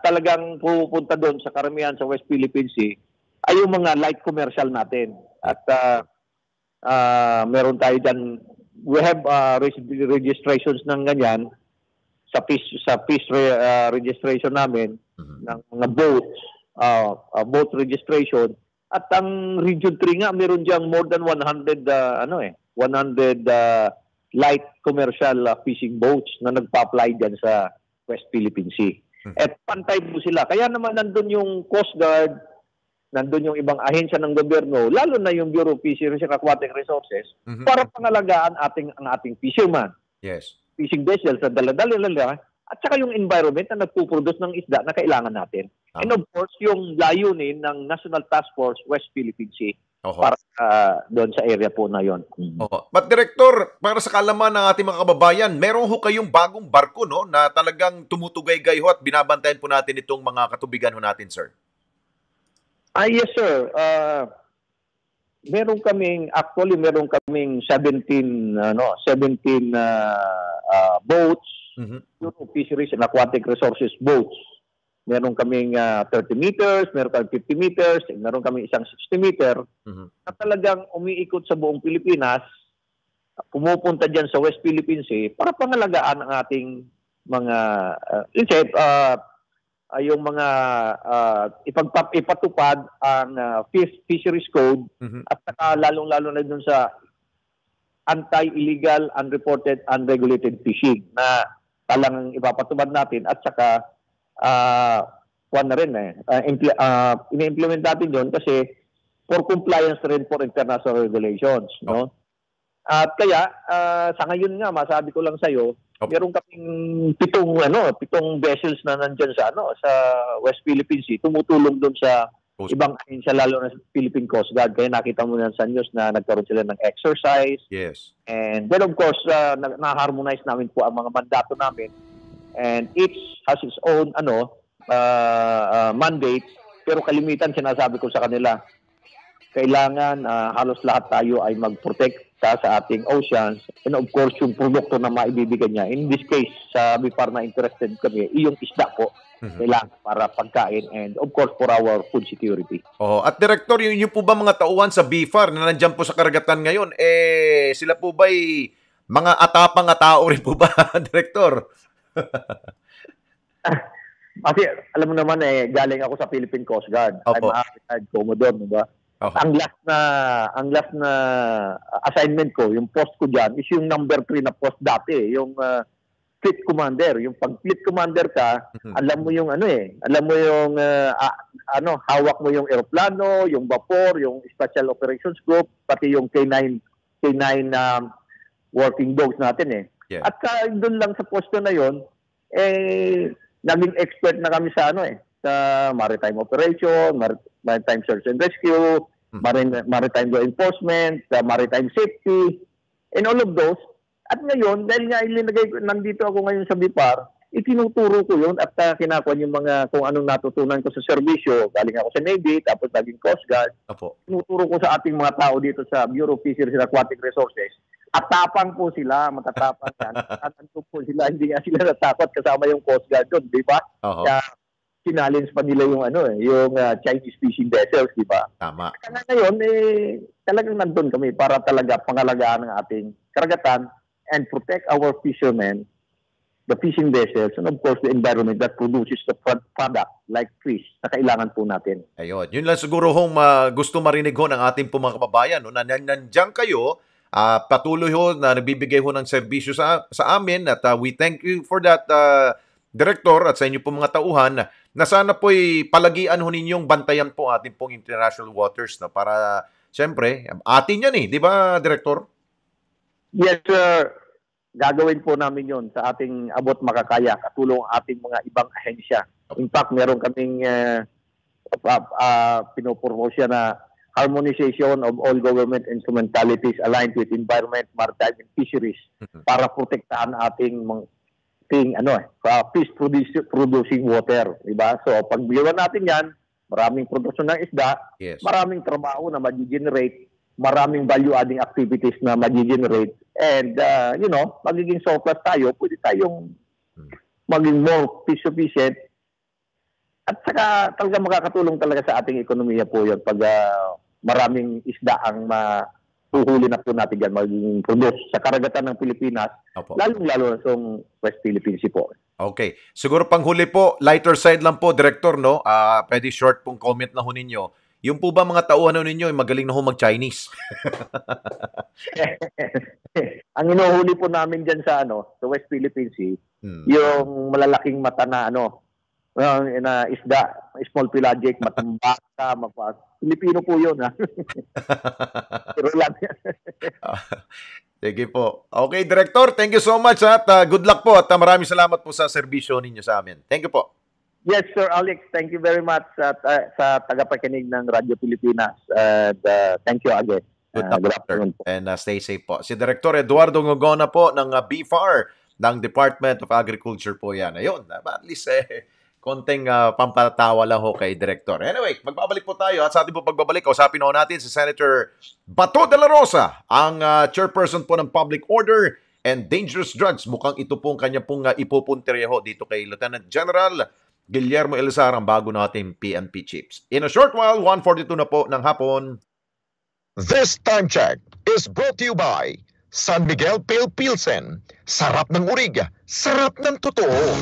talagang pupunta doon sa karamihan sa West Philippine Sea ay yung mga light commercial natin. At meron tayo dyan, we have registrations ng ganyan sa fish registration namin ng mga boats, boat registration. At ang Region 3 nga, meron diyang more than 100 light commercial fishing boats na nagpa-apply dyan sa West Philippine Sea. At pantay po sila. Kaya naman nandun yung Coast Guard, nandun yung ibang ahensya ng gobyerno, lalo na yung Bureau of Fisheries and Aquatic Resources, para pangalagaan ang ating fisherman. Yes. Fishing vessels na dala-dala, at saka yung environment na nagpuproduce ng isda na kailangan natin. And of course, yung layunin ng National Task Force West Philippine Sea para doon sa area po na yon. But Director, para sa kaalaman ng ating mga kababayan, meron ho kayong bagong barko na talagang tumutugay-gay ho at binabantayan po natin itong mga katubigan ho natin, sir? Yes, sir. Meron kaming 17 boats, fisheries and aquatic resources boats. Meron kaming 30 meters, meron kaming 50 meters, meron kaming isang 60 meter na talagang umiikot sa buong Pilipinas, pumupunta dyan sa West Philippine Sea para pangalagaan ang ating mga yung mga ipatupad ang fisheries code at saka lalong-lalo na dun sa anti-illegal, unreported, unregulated fishing na talagang ipapatupad natin at saka ini-implement natin yun kasi for compliance rin for international regulations. No? At kaya, sa ngayon nga, masabi ko lang sa'yo, meron kaming pitong vessels na nandyan sa West Philippine Sea, tumutulong doon sa ibang ahensya, lalo na sa Philippine Coast Guard. Kaya nakita mo na sa news na nagkaroon sila ng exercise. Yes. And then of course, na-harmonize namin po ang mga mandato namin. And each has its own mandate. Pero kalimitan, sinasabi ko sa kanila, kailangan halos lahat tayo ay mag-protect sa ating oceans, and of course yung produkto na maibibigay niya. In this case, sa BIFAR na interested kami, yung isda po kailangan para pagkain, and of course for our food security. At Director, yung po ba mga tauhan sa BIFAR na nandyan po sa karagatan ngayon, sila po ba'y mga atapang tao rin po ba, Director? Kasi alam mo naman galing ako sa Philippine Coast Guard. Opo. I'm a retired Commodore, diba? Ang last na assignment ko, yung post ko diyan is yung number 3 na post dati, yung fleet commander. Yung pag fleet commander ka, alam mo yung alam mo yung hawak mo yung eroplano, yung vapor, yung special operations group, pati yung K9 working dogs natin . Yeah. At doon lang sa posto na yon, naging expert na kami sa sa maritime operation, maritime search and rescue, maritime law enforcement, maritime safety, and all of those. At ngayon, dahil nga nandito ako ngayon sa BIFAR, itinuturo ko yun at kinakuha yung mga kung anong natutunan ko sa serbisyo. Galing ako sa Navy, tapos naging Coast Guard. Tinuturo ko sa ating mga tao dito sa Bureau of Fisheries and Aquatic Resources. At tapang po sila, matatapang yan. At po sila, hindi nga sila natakot kasama yung Coast Guard doon, di ba? Kaya sinalins pa nila yung yung Chinese fishing vessels, di ba? Tama. Kaya ngayon, talagang nandun kami para talaga pangalagaan ng ating karagatan and protect our fishermen, the fishing vessels, and of course the environment that produces the product like fish na kailangan po natin. Ayun. Yun lang siguro gusto marinig ng ating po mga kababayan na nandiyan kayo, patuloy na nagbibigay ng serbisyo sa amin at we thank you for that, Director, at sa inyo po mga tauhan na sana po'y palagian ninyong bantayan po ating pong international waters para siyempre, atin yan di ba, Director? Yes, sir. Gagawin po namin yon sa ating abot makakaya, katulong ating mga ibang ahensya. In fact, meron kaming pinopropose na harmonization of all government instrumentalities aligned with environment, maritime, and fisheries para protektahan ating fish producing water. Diba? So, pag biwan natin yan, maraming produksyon ng isda, maraming trabaho na mag-generate, maraming value-adding activities na mag-generate, and, magiging surplus tayo, pwede tayong maging more fish sufficient, at saka talaga makakatulong talaga sa ating ekonomiya po yun pag maraming isda ang mahuhuli na po natin dyan, magiging produce sa karagatan ng Pilipinas, lalong-lalo na sa West Philippine Sea po. Okay. Siguro panghuli po, lighter side lang po, Director, pwede short pong comment na ninyo. Yung po ba mga tauhan ninyo ay magaling na mag-Chinese? Ang inuhuli po namin dyan sa West Philippine Sea, yung malalaking mata na na isda, small pelagic, matambaka, Pilipino po yun, Pero lang. Sige po. Okay, Director, thank you so much at good luck po at maraming salamat po sa serbisyo ninyo sa amin. Thank you po. Yes, Sir Alex. Thank you very much sa tagapakinig ng Radyo Pilipinas. Thank you again. Good afternoon po. And stay safe po. Si Director Eduardo Ngogona po ng BIFAR ng Department of Agriculture po yan. Ayun, at least konting pampatawa lang kay Director. Anyway, magbabalik po tayo at sa ating po pagbabalik, kausapin natin si Senator Bato de la Rosa, ang chairperson po ng Public Order and Dangerous Drugs. Mukhang ito pong kanya pong ipupuntiryeho dito kay Lieutenant General Guillermo Elizar, ang bago nating PNP chiefs. In a short while, 1:42 na po ng hapon. This time check is brought to you by San Miguel Pale Pilsen. Sarap ng urig, sarap ng totoo.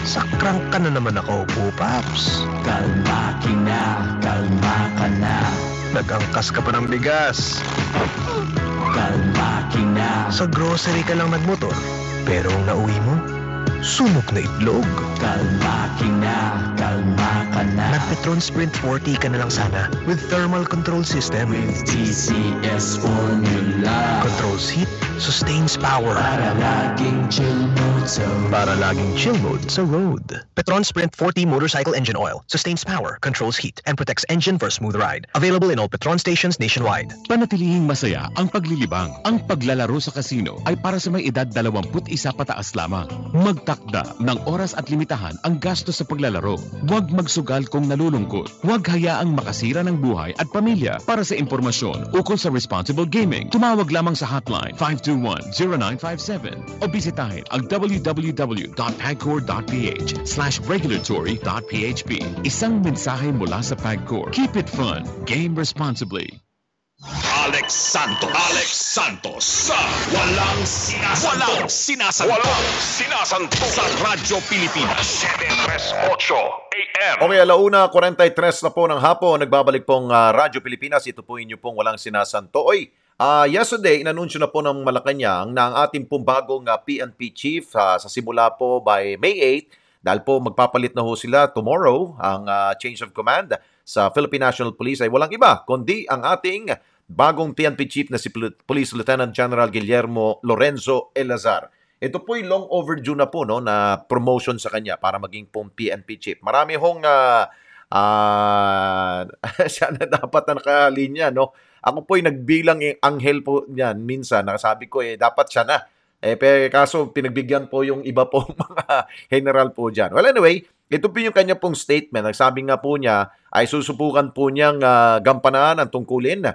Sakrang ka na naman nakaupo, Paps. Kalma ka na. Nag-angkas ka pa ng bigas. Kalma ka na. Sa grocery ka lang nagmotor, pero ang nauwi mo, sunog na itlog. Kalma ka na. Petron Sprint 40 ka na lang sana with thermal control system. With TCS formula. Controls heat, sustains power. Para laging chill mode sa road. Para laging chill mode sa road. Petron Sprint 40 motorcycle engine oil sustains power, controls heat, and protects engine for a smooth ride. Available in all Petron stations nationwide. Panatilihing masaya ang paglilibang. Ang paglalaro sa kasino ay para sa may edad 21 pataas lamang. Magtakda ng oras at limitahan ang gasto sa paglalaro. Huwag magsugal kung nalulungkot. Huwag hayaang makasira ng buhay at pamilya. Para sa impormasyon ukol sa responsible gaming, tumawag lamang sa hotline 521-0957 o bisitahin ang www.pagcor.ph/regulatory.php. Isang mensahe mula sa PAGCOR. Keep it fun. Game responsibly. Alex Santos sa Walang Sinasanto sa Radyo Pilipinas 738 AM. Okay, 1:43 na po ng hapon. Nagbabalik pong Radyo Pilipinas. Ito po inyo pong Walang Sinasanto. Yesterday, inanunsyo na po ng Malacanang na ang ating pong bagong PNP chief sa simula po by May 8, dahil po magpapalit na ho sila tomorrow, ang change of command sa Philippine National Police ay walang iba kundi ang ating bagong PNP chief na si Police Lieutenant General Guillermo Lorenzo Elazar. Ito po'y long overdue na po na promotion sa kanya para maging pong PNP chief. Marami hong siya na dapat na nakalinya, no? Ako po'y nagbilang anghel po niyan minsan. Nakasabi ko dapat siya na. Pero kaso pinagbigyan po yung iba pong mga general po dyan. Well, anyway, ito po yung kanya pong statement. Nagsabi nga po niya ay susubukan po niyang gampanan ang tungkulin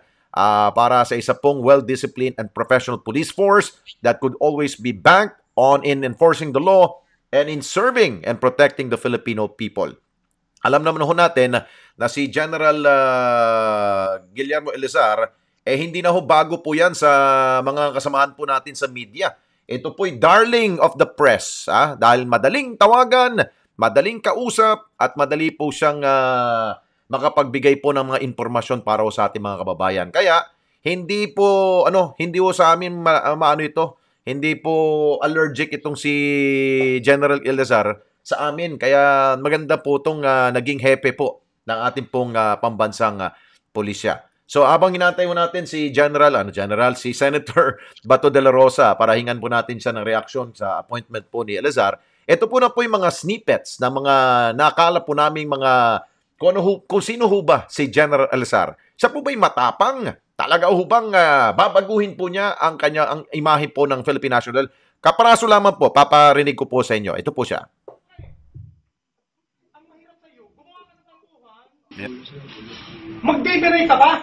para sa isa pong well-disciplined and professional police force that could always be banked on in enforcing the law and in serving and protecting the Filipino people. Alam naman ho natin na si General Guillermo Elazar, hindi na ho bago po yan sa mga kasamahan po natin sa media. Ito po'y darling of the press, dahil madaling tawagan, madaling kausap, at madali po siyang makapagbigay po ng mga impormasyon para sa ating mga kababayan. Kaya, hindi po sa amin hindi po allergic itong si General Elazar sa amin. Kaya maganda po itong naging hepe po ng ating pong pambansang pulisya. So, habang hinantay mo natin si si Senator Bato de la Rosa para hingan po natin siya ng reaksyon sa appointment po ni Elazar, ito po na po yung mga snippets na mga nakala po naming mga kung sino ho ba si General Elazar. Siya po ba'y matapang? Talaga ho bang babaguhin po niya ang imahe po ng Philippine National? Kaparaso lamang po, paparinig ko po sa inyo. Ito po siya. Mag-deliberate ka ba?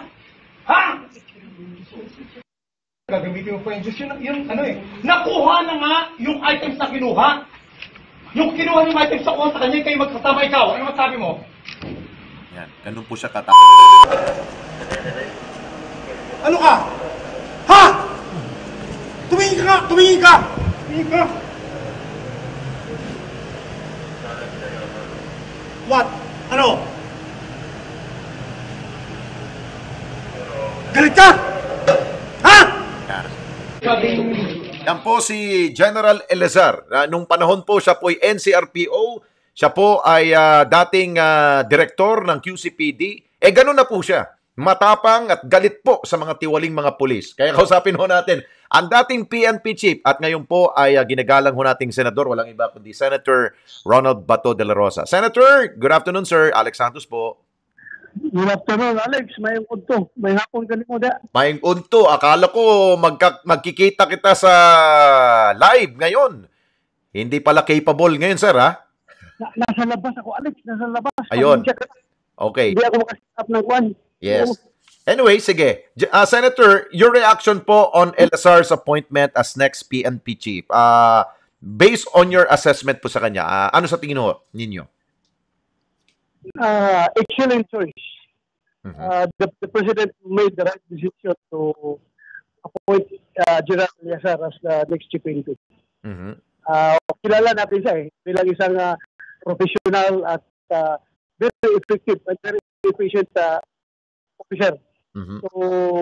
Ha? Gagamitin mo pa yung Diyos yun nakuha na nga yung items na kinuha. Yung kinuha ng items sa kuha sa kanya, kayo magkasama ikaw. Ano masabi mo? Yan, ganun po siya Ano ka? Ha? Tumingin ka nga! Tumingin ka! Tumingin ka! What? Ano? Galit ka? Ha? Yan po si General Elazar. Nung panahon po siya po ay NCRPO, siya po ay dating direktor ng QCPD. Ganun na po siya. Matapang at galit po sa mga tiwaling mga pulis. Kaya kausapin ho natin ang dating PNP chief at ngayon po ay ginagalang ho nating senador. Walang iba kundi Senator Ronald Bato de la Rosa. Senator, good afternoon sir. Alex Santos po. Good afternoon, Alex. Mayong unto. May hapon ka mo da. Mayong unto. Akala ko magkikita kita sa live ngayon. Hindi pala capable ngayon, sir, ha? Nasa labas ako, Alex. Nasa labas. Ayun. Okay. Hindi ako makasap ng kwan. Yes. Anyway, sige. Senator, your reaction po on Elazar's appointment as next PNP chief. Based on your assessment po sa kanya, ano sa tingin ninyo? Excellent choice. The President made the right decision to appoint General Elazar as the next chief PNP. Kilala natin siya bilang isang professional at very effective and very efficient officer. So,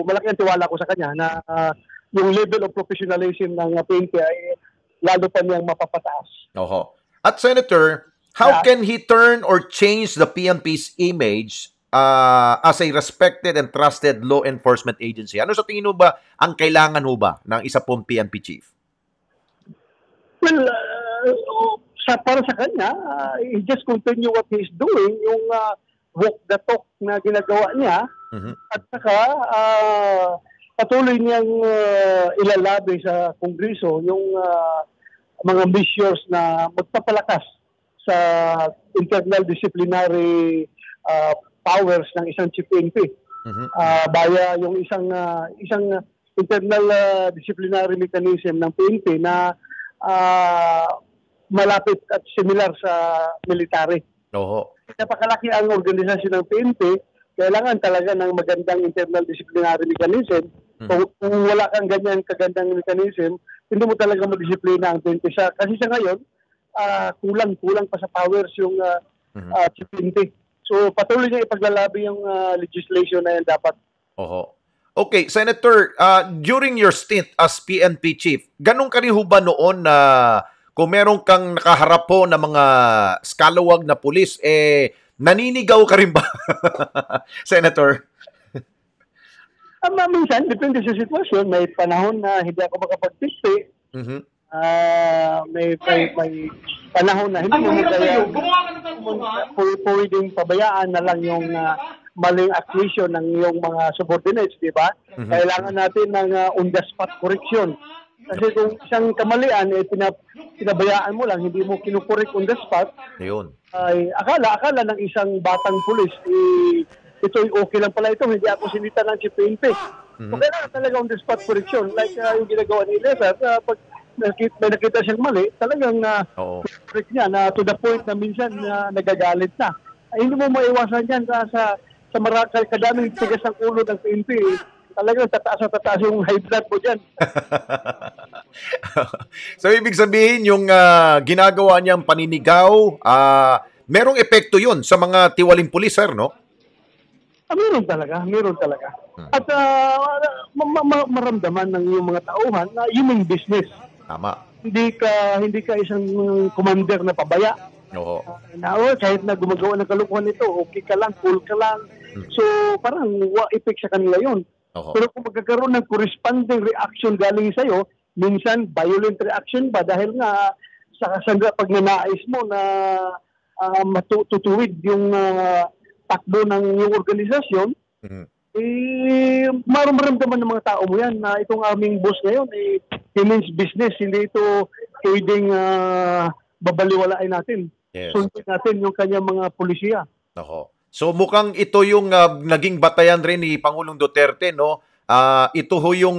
malaki ang tiwala ko sa kanya na yung level of professionalism ng PNP ay lalo pa niyang mapapataas. Oho. At Senator, How can he turn or change the PNP's image as a respected and trusted law enforcement agency? Ano sa tingin mo ba ang kailangan ho ba ng isa pong PNP chief? Well, para sa kanya, he just continue what he's doing, yung walk the talk na ginagawa niya, at saka patuloy niyang ilalabi sa Kongreso yung mga measures na magpapalakas sa internal disciplinary powers ng isang chief PNP. Baya yung isang internal disciplinary mechanism ng PNP na malapit at similar sa military. Napakalaki ang organisasyon ng PNP, kailangan talaga ng magandang internal disciplinary mechanism. Kung wala kang ganyan kagandang mechanism, hindi mo talaga madisiplina ang PNP. Kasi sa ngayon, kulang pa sa powers yung PNP. So patuloy niya ipaglalabi yung legislation na yan dapat. Okay, Senator, during your stint as PNP chief, ganun ka rin ho ba noon na kung meron kang nakaharap po na mga scalawag na pulis, naninigaw ka rin ba, Senator? Minsan, depende sa sitwasyon. May panahon na hindi ako makapagpikti. May panahon na hindi mo kaya pwedeng pabayaan na lang yung maling actuation ng iyong mga subordinates, di ba? Kailangan natin ng on-the-spot correction. Kasi kung isang kamalian, pinabayaan mo lang, hindi mo kinukorek on the spot, ay akala ng isang batang pulis, ito'y okay lang pala ito, hindi ako sinita ng chief PNP. So kailangan talaga on the spot correction. Like yung ginagawa ni Eliezer, pag may nakita siyang mali, talagang correct niya na to the point na minsan nagagalit na. Ay, hindi mo maiwasan yan sa kadaming tigas ng ulo ng PNP. Talagang tataas yung high blood mo dyan. So, ibig sabihin, yung ginagawa niyang paninigaw, merong epekto yun sa mga tiwaling pulis, sir, no? Meron talaga. At maramdaman ng iyong mga tauhan na human business. Tama. Hindi ka isang commander na pabaya. Kahit na gumagawa ng kalukuhan nito, okay ka lang, cool ka lang. So, parang effect sa kanila yun. Pero kung magkakaroon ng corresponding reaction galing sa'yo, minsan violent reaction ba dahil nga sa pag nanais mo na matutuwid yung takbo ng yung organisasyon, maramdaman ng mga tao mo yan na itong aming boss ngayon, he means business, hindi ito pwedeng babaliwalain natin. Sundin natin yung kanyang mga polisiya. So mukhang ito yung naging batayan rin ni Pangulong Duterte, no? Ito ho yung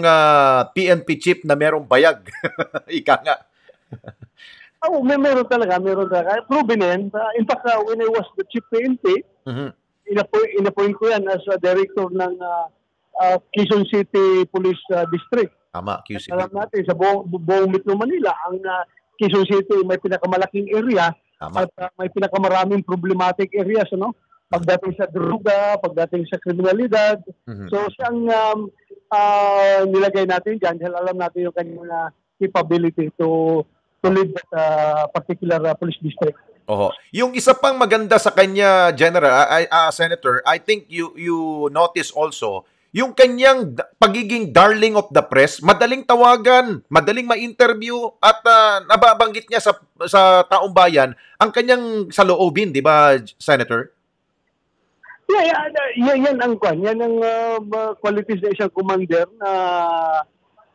PNP chief na merong bayag. Ika nga. Meron talaga. Proven yan. In fact, when I was the chief PNP, inappoint ko yan as director ng Quezon City Police District. Tama, QCP. Alam natin, sa buong Metro Manila, ang Quezon City may pinakamalaking area at may pinakamaraming problematic areas, no? Pagdating sa droga, pagdating sa kriminalidad. So, siyang nilagay natin dyan dahil alam natin yung kanyang capability to lead that particular police district. Yung isa pang maganda sa kanya, General, Senator, I think you notice also, yung kanyang pagiging darling of the press, madaling tawagan, madaling ma-interview, at nababanggit niya sa taong bayan ang kanyang saloobin, di ba, Senator? Yan ang qualities na isang commander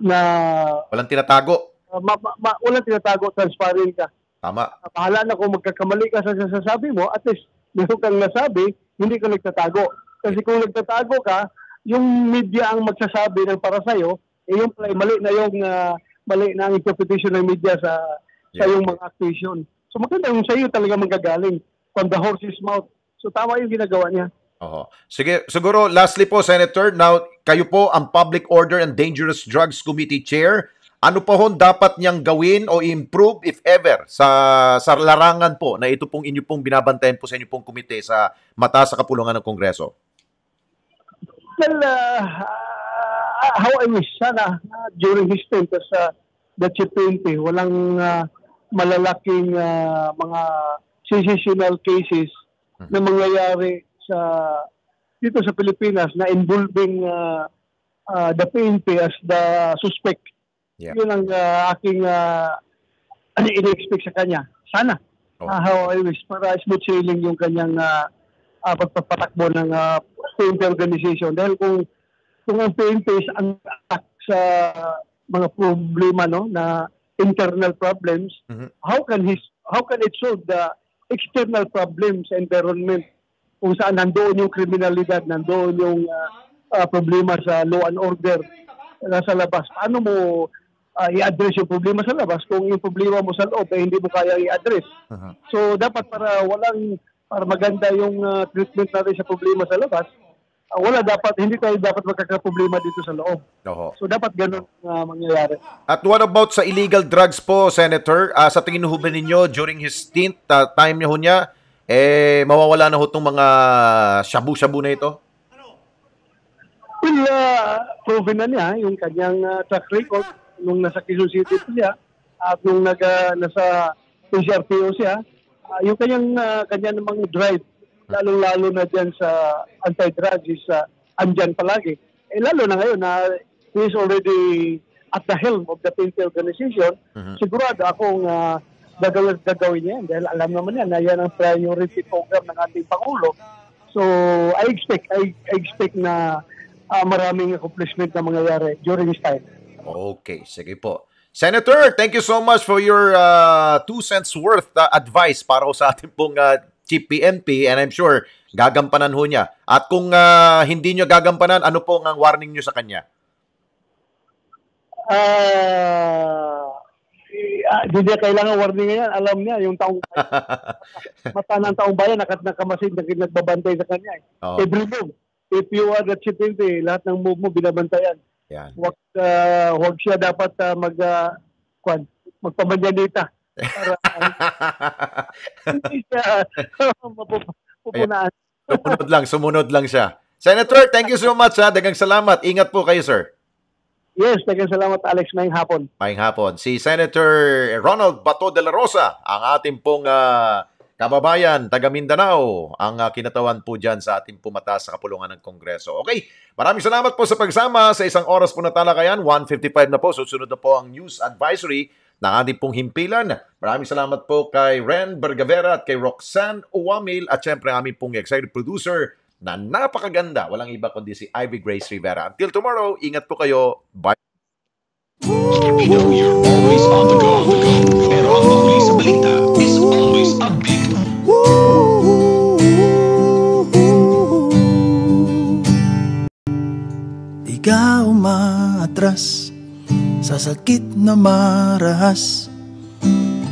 na walang tinatago. Walang tinatago, transparent ka. Tama. Bahala na kung magkakamali ka sa sasabi mo, at least meron kang nasabi, hindi ka nagtatago. Kasi kung nagtatago ka, yung media ang magsasabi ng para sa'yo, yung mali na ang interpretation ng media sa yung mga accusation. So maganda yung sa'yo talaga magagaling from the horse's mouth. So tama yung ginagawa niya. Sige, siguro lastly po, Senator, now kayo po ang Public Order and Dangerous Drugs Committee Chair. Ano po dapat niyang gawin o improve if ever sa larangan po na ito pong inyo pong binabantayan po sa inyo pong komite sa mataas sa kapulungan ng Kongreso? Well, how I wish sana during his stint as the chief PNP, walang malalaking mga sensational cases na mangyayari dito sa Pilipinas na involving the PNP as the suspect. Yeah. Yun ang aking ini-expect sa kanya. Sana. How I wish para smooth sailing yung kanyang pagpapatakbo ng PNP organization. Dahil kung ang PNP is ang attack sa mga problema na internal problems, how can it solve the external problems sa environment kung saan nandoon yung kriminalidad, nandoon yung problema sa law and order nasa labas. Paano mo i-address yung problema sa labas kung yung problema mo sa loob hindi mo kaya i-address? So dapat para maganda yung treatment natin sa problema sa labas, hindi tayo dapat magkakaproblema dito sa loob. So dapat ganun mangyayari. At what about sa illegal drugs po, Senator? Sa tingin ho ba ninyo during his stint, time niya, mawawala na ho itong mga shabu-shabu na ito? Well, proven na niya yung kanyang track record nung nasa Quezon City siya at nung nasa PCRPO siya. Yung kanya namang drive, lalong-lalo na dyan sa anti-drugs is andyan palagi. Lalo na ngayon na he is already at the helm of the PNP organization, sigurado akong gagawin niya yan. Dahil alam naman yan na yan ang priority program ng ating Pangulo. So, I expect na maraming accomplishment na mangyayari during this time. Okay, sige po. Senator, thank you so much for your 2 cents worth advice para sa ating pong Chief PNP, and I'm sure gagampanan ho niya. At kung hindi nyo gagampanan, ano po ang warning nyo sa kanya? Hindi niya kailangan warning yan. Alam niya, yung taong mata ng taong bayan, nakamasid na nagbabantay sa kanya. Every move. If you are the Chief PNP, lahat ng move mo binabantayan. Yan. Huwag siya dapat magpamanyanita. Para hindi siya mapupunaan. Sumunod lang siya. Senator, thank you so much. Dagang salamat. Ingat po kayo, sir. Yes, dagang salamat, Alex. Maying hapon. Maying hapon. Si Senator Ronald Bato de la Rosa, ang ating pong kababayan, taga Mindanao, ang kinatawan po dyan sa ating pumataas sa kapulungan ng Kongreso. Okay, maraming salamat po sa pagsama sa isang oras po na talakayan. 1:55 na po. Susunod na po ang News Advisory ng ating pong himpilan. Maraming salamat po kay Ren Bergavera at kay Roxanne Uwamil at syempre aming pong executive producer na napakaganda. Walang iba kundi si Ivy Grace Rivera. Until tomorrow, ingat po kayo. Bye. We know you're always on the go, pero ang mahuli sa balita is always a big Ikaw umaatras sa sakit na marahas.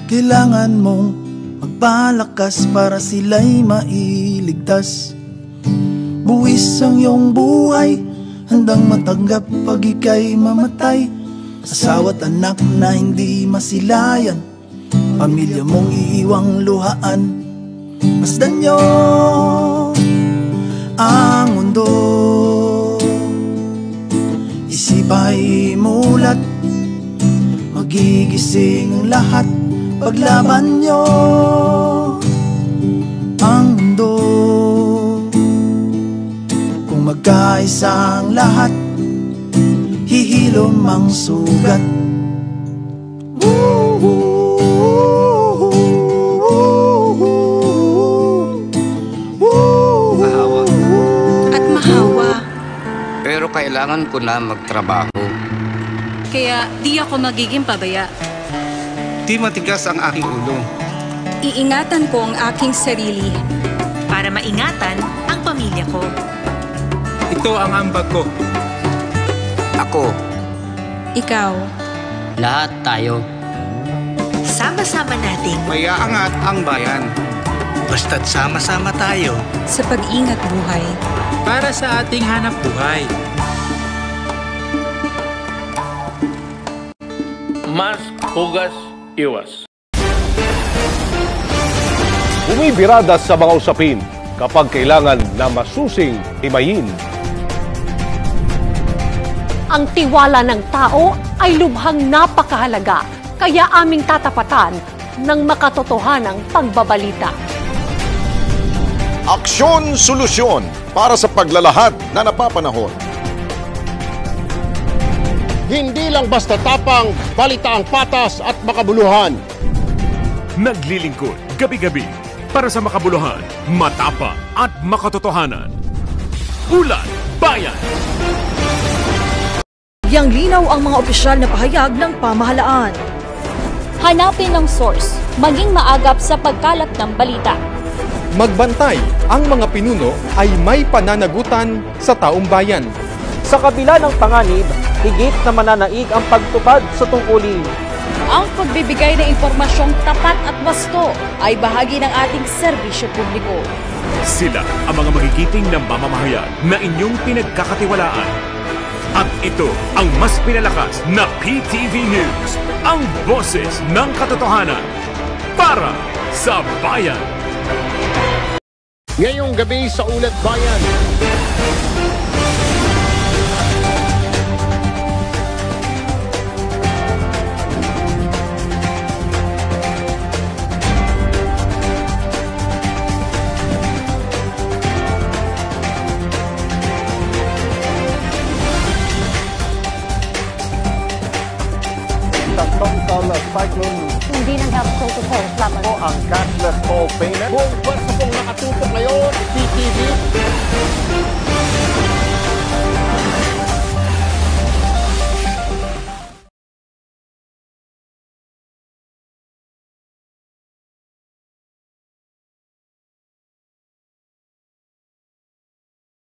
Kailangan mong magpalakas para sila'y mailigtas. Buwis ang iyong buhay, handang matanggap pag ika'y mamatay. Asawa't anak na hindi masilayan, pamilya mong iiwang luhaan. Masdan nyo ang mundo, isip ay mulat, magigising lahat. Paglaban nyo ang mundo, kung magkaisang lahat, hihilom ang sugat. Mahawa. At mahawa. Pero kailangan ko na magtrabaho. Kaya di ako magiging pabaya. Di matigas ang aking ulo. Iingatan ko ang aking sarili. Para maingatan ang pamilya ko. Ito ang ambag ko. Ako. Ikaw. Lahat tayo. Sama-sama nating Mayaangat ang bayan. Basta't sama-sama tayo Sa pag-ingat buhay. Para sa ating hanap buhay. Mask, hugas, iwas. Bumibirada sa mga usapin kapag kailangan na masusing himayin. Ang tiwala ng tao ay lubhang napakahalaga, kaya aming tatapatan ng makatotohanang pagbabalita. Aksyon, solusyon para sa paglalahad na napapanahon. Hindi lang basta tapang, balita ang patas at makabuluhan. Naglilingkod gabi-gabi para sa makabuluhan, matapang at makatotohanan. Ulat Bayan. Yang linaw ang mga opisyal na pahayag ng pamahalaan. Hanapin ang source, maging maagap sa pagkalat ng balita. Magbantay, ang mga pinuno ay may pananagutan sa taong bayan. Sa kabila ng panganib, higit na mananaig ang pagtupad sa tungkulin. Ang pagbibigay ng impormasyong tapat at wasto ay bahagi ng ating serbisyo publiko. Sila ang mga magigiting na mamamahayag na inyong pinagkakatiwalaan. At ito ang mas pinalakas na PTV News, ang boses ng katotohanan para sa bayan. Ngayong gabi sa Ulat Bayan. Cyclone. Hindi ng health protocol Po ang cashless toll payment. Kung pwede pong nakatutok ngayon, PTV.